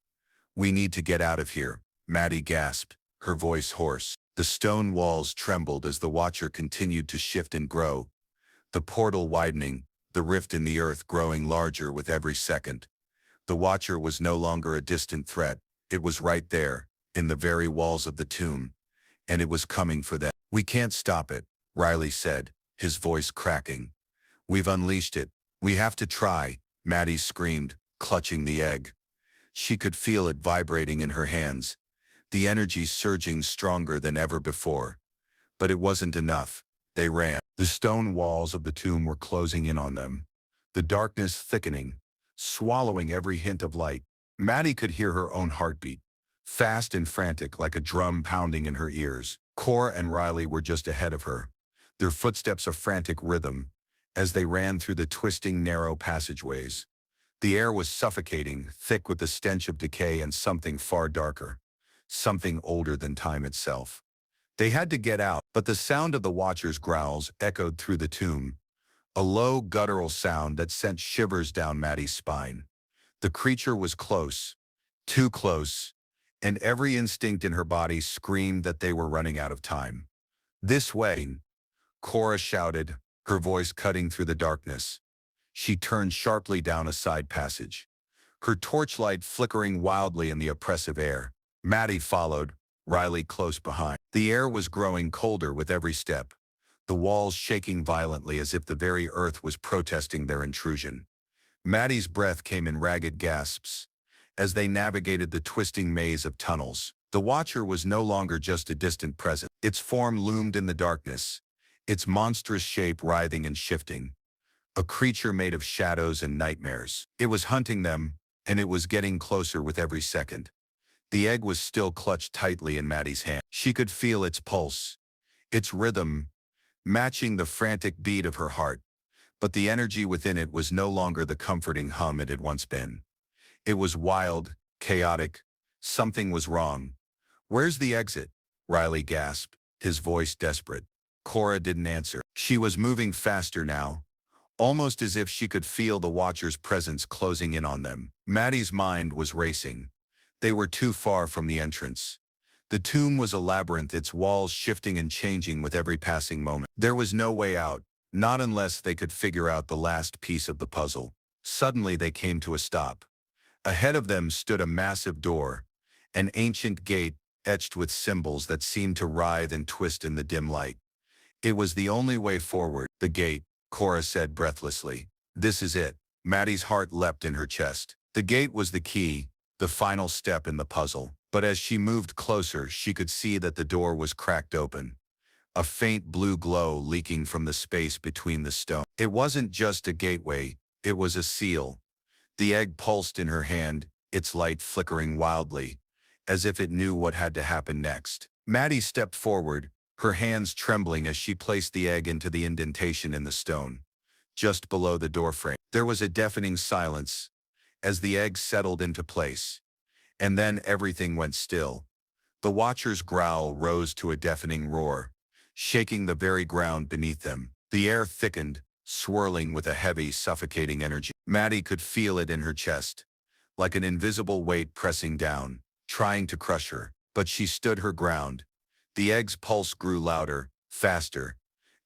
"We need to get out of here," Maddie gasped, her voice hoarse. The stone walls trembled as the watcher continued to shift and grow, the portal widening, the rift in the earth growing larger with every second. The watcher was no longer a distant threat. It was right there, in the very walls of the tomb, and it was coming for them. "We can't stop it," Riley said, his voice cracking. "We've unleashed it. We have to try," Maddie screamed, clutching the egg. She could feel it vibrating in her hands, the energy surging stronger than ever before. But it wasn't enough. They ran. The stone walls of the tomb were closing in on them, the darkness thickening, swallowing every hint of light. Maddie could hear her own heartbeat, fast and frantic like a drum pounding in her ears. Cora and Riley were just ahead of her, their footsteps a frantic rhythm, as they ran through the twisting, narrow passageways. The air was suffocating, thick with the stench of decay and something far darker, something older than time itself. They had to get out, but the sound of the watcher's growls echoed through the tomb, a low, guttural sound that sent shivers down Maddie's spine. The creature was close, too close, and every instinct in her body screamed that they were running out of time. "This way!" Cora shouted, her voice cutting through the darkness. She turned sharply down a side passage, her torchlight flickering wildly in the oppressive air. Maddie followed, Riley close behind. The air was growing colder with every step, the walls shaking violently as if the very earth was protesting their intrusion. Maddie's breath came in ragged gasps as they navigated the twisting maze of tunnels. The Watcher was no longer just a distant presence. Its form loomed in the darkness, its monstrous shape writhing and shifting. A creature made of shadows and nightmares. It was hunting them, and it was getting closer with every second. The egg was still clutched tightly in Maddie's hand. She could feel its pulse, its rhythm, matching the frantic beat of her heart. But the energy within it was no longer the comforting hum it had once been. It was wild, chaotic. Something was wrong. "Where's the exit?" Riley gasped, his voice desperate. Cora didn't answer. She was moving faster now, almost as if she could feel the Watcher's presence closing in on them. Maddie's mind was racing. They were too far from the entrance. The tomb was a labyrinth, its walls shifting and changing with every passing moment. There was no way out, not unless they could figure out the last piece of the puzzle. Suddenly they came to a stop. Ahead of them stood a massive door, an ancient gate etched with symbols that seemed to writhe and twist in the dim light. It was the only way forward. "The gate," Cora said breathlessly. "This is it." Maddie's heart leapt in her chest. The gate was the key, the final step in the puzzle. But as she moved closer, she could see that the door was cracked open, a faint blue glow leaking from the space between the stones. It wasn't just a gateway, it was a seal. The egg pulsed in her hand, its light flickering wildly, as if it knew what had to happen next. Maddie stepped forward, her hands trembling as she placed the egg into the indentation in the stone, just below the doorframe. There was a deafening silence as the egg settled into place. And then everything went still. The Watcher's growl rose to a deafening roar, shaking the very ground beneath them. The air thickened, swirling with a heavy, suffocating energy. Maddie could feel it in her chest, like an invisible weight pressing down, trying to crush her. But she stood her ground. The egg's pulse grew louder, faster,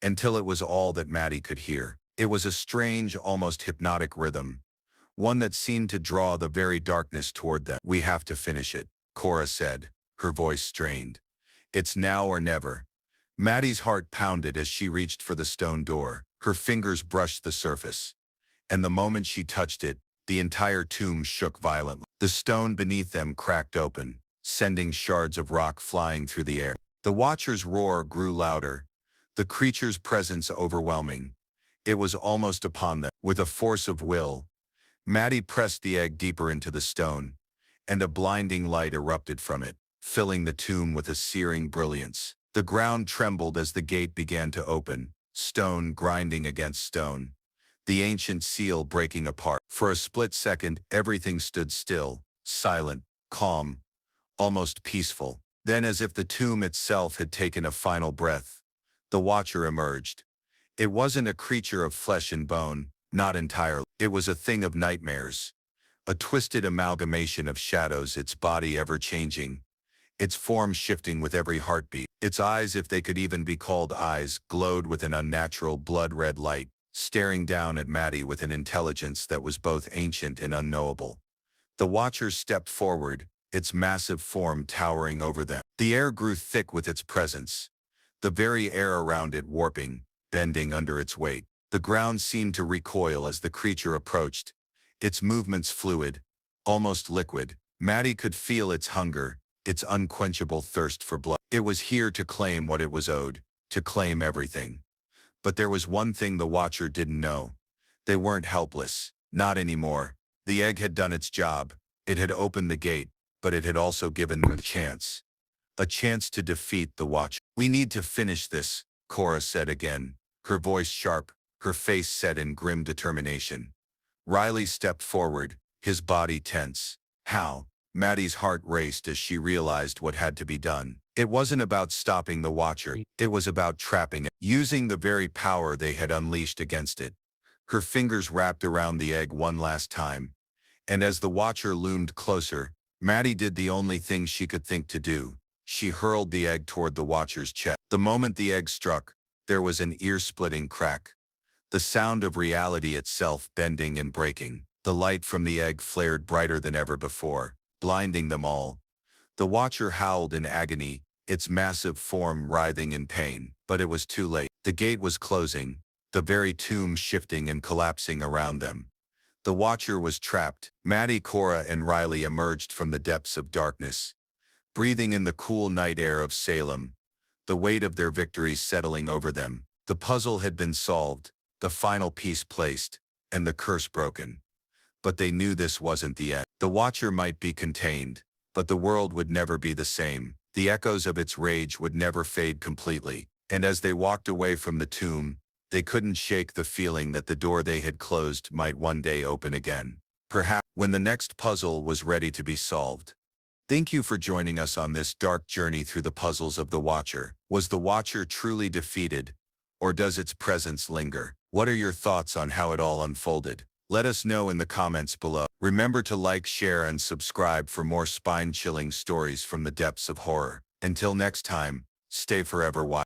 until it was all that Maddie could hear. It was a strange, almost hypnotic rhythm, one that seemed to draw the very darkness toward them. "We have to finish it," Cora said, her voice strained. "It's now or never." Maddie's heart pounded as she reached for the stone door. Her fingers brushed the surface, and the moment she touched it, the entire tomb shook violently. The stone beneath them cracked open, sending shards of rock flying through the air. The Watcher's roar grew louder, the creature's presence overwhelming. It was almost upon them. With a force of will, Maddie pressed the egg deeper into the stone, and a blinding light erupted from it, filling the tomb with a searing brilliance. The ground trembled as the gate began to open, stone grinding against stone, the ancient seal breaking apart. For a split second, everything stood still, silent, calm, almost peaceful. Then, as if the tomb itself had taken a final breath, the Watcher emerged. It wasn't a creature of flesh and bone, not entirely. It was a thing of nightmares, a twisted amalgamation of shadows, its body ever-changing, its form shifting with every heartbeat. Its eyes, if they could even be called eyes, glowed with an unnatural blood-red light, staring down at Maddie with an intelligence that was both ancient and unknowable. The Watcher stepped forward, its massive form towering over them. The air grew thick with its presence, the very air around it warping, bending under its weight. The ground seemed to recoil as the creature approached, its movements fluid, almost liquid. Maddie could feel its hunger, its unquenchable thirst for blood. It was here to claim what it was owed, to claim everything. But there was one thing the Watcher didn't know. They weren't helpless. Not anymore. The egg had done its job. It had opened the gate, but it had also given them a chance. A chance to defeat the Watcher. "We need to finish this," Cora said again, her voice sharp, her face set in grim determination. Riley stepped forward, his body tense. "How?" Maddie's heart raced as she realized what had to be done. It wasn't about stopping the Watcher. It was about trapping it, using the very power they had unleashed against it. Her fingers wrapped around the egg one last time, and as the Watcher loomed closer, Maddie did the only thing she could think to do. She hurled the egg toward the Watcher's chest. The moment the egg struck, there was an ear-splitting crack. the sound of reality itself bending and breaking. The light from the egg flared brighter than ever before, blinding them all. The watcher howled in agony, its massive form writhing in pain, but it was too late. The gate was closing, the very tomb shifting and collapsing around them. The watcher was trapped. Maddie, Cora, and Riley emerged from the depths of darkness, breathing in the cool night air of Salem, the weight of their victory settling over them. The puzzle had been solved, the final piece placed, and the curse broken. But they knew this wasn't the end. The watcher might be contained, but the world would never be the same. The echoes of its rage would never fade completely. And as they walked away from the tomb, they couldn't shake the feeling that the door they had closed might one day open again. Perhaps when the next puzzle was ready to be solved. Thank you for joining us on this dark journey through the puzzles of the Watcher. Was the Watcher truly defeated, or does its presence linger? What are your thoughts on how it all unfolded? Let us know in the comments below. Remember to like, share, and subscribe for more spine-chilling stories from the depths of horror. Until next time, stay forever wild.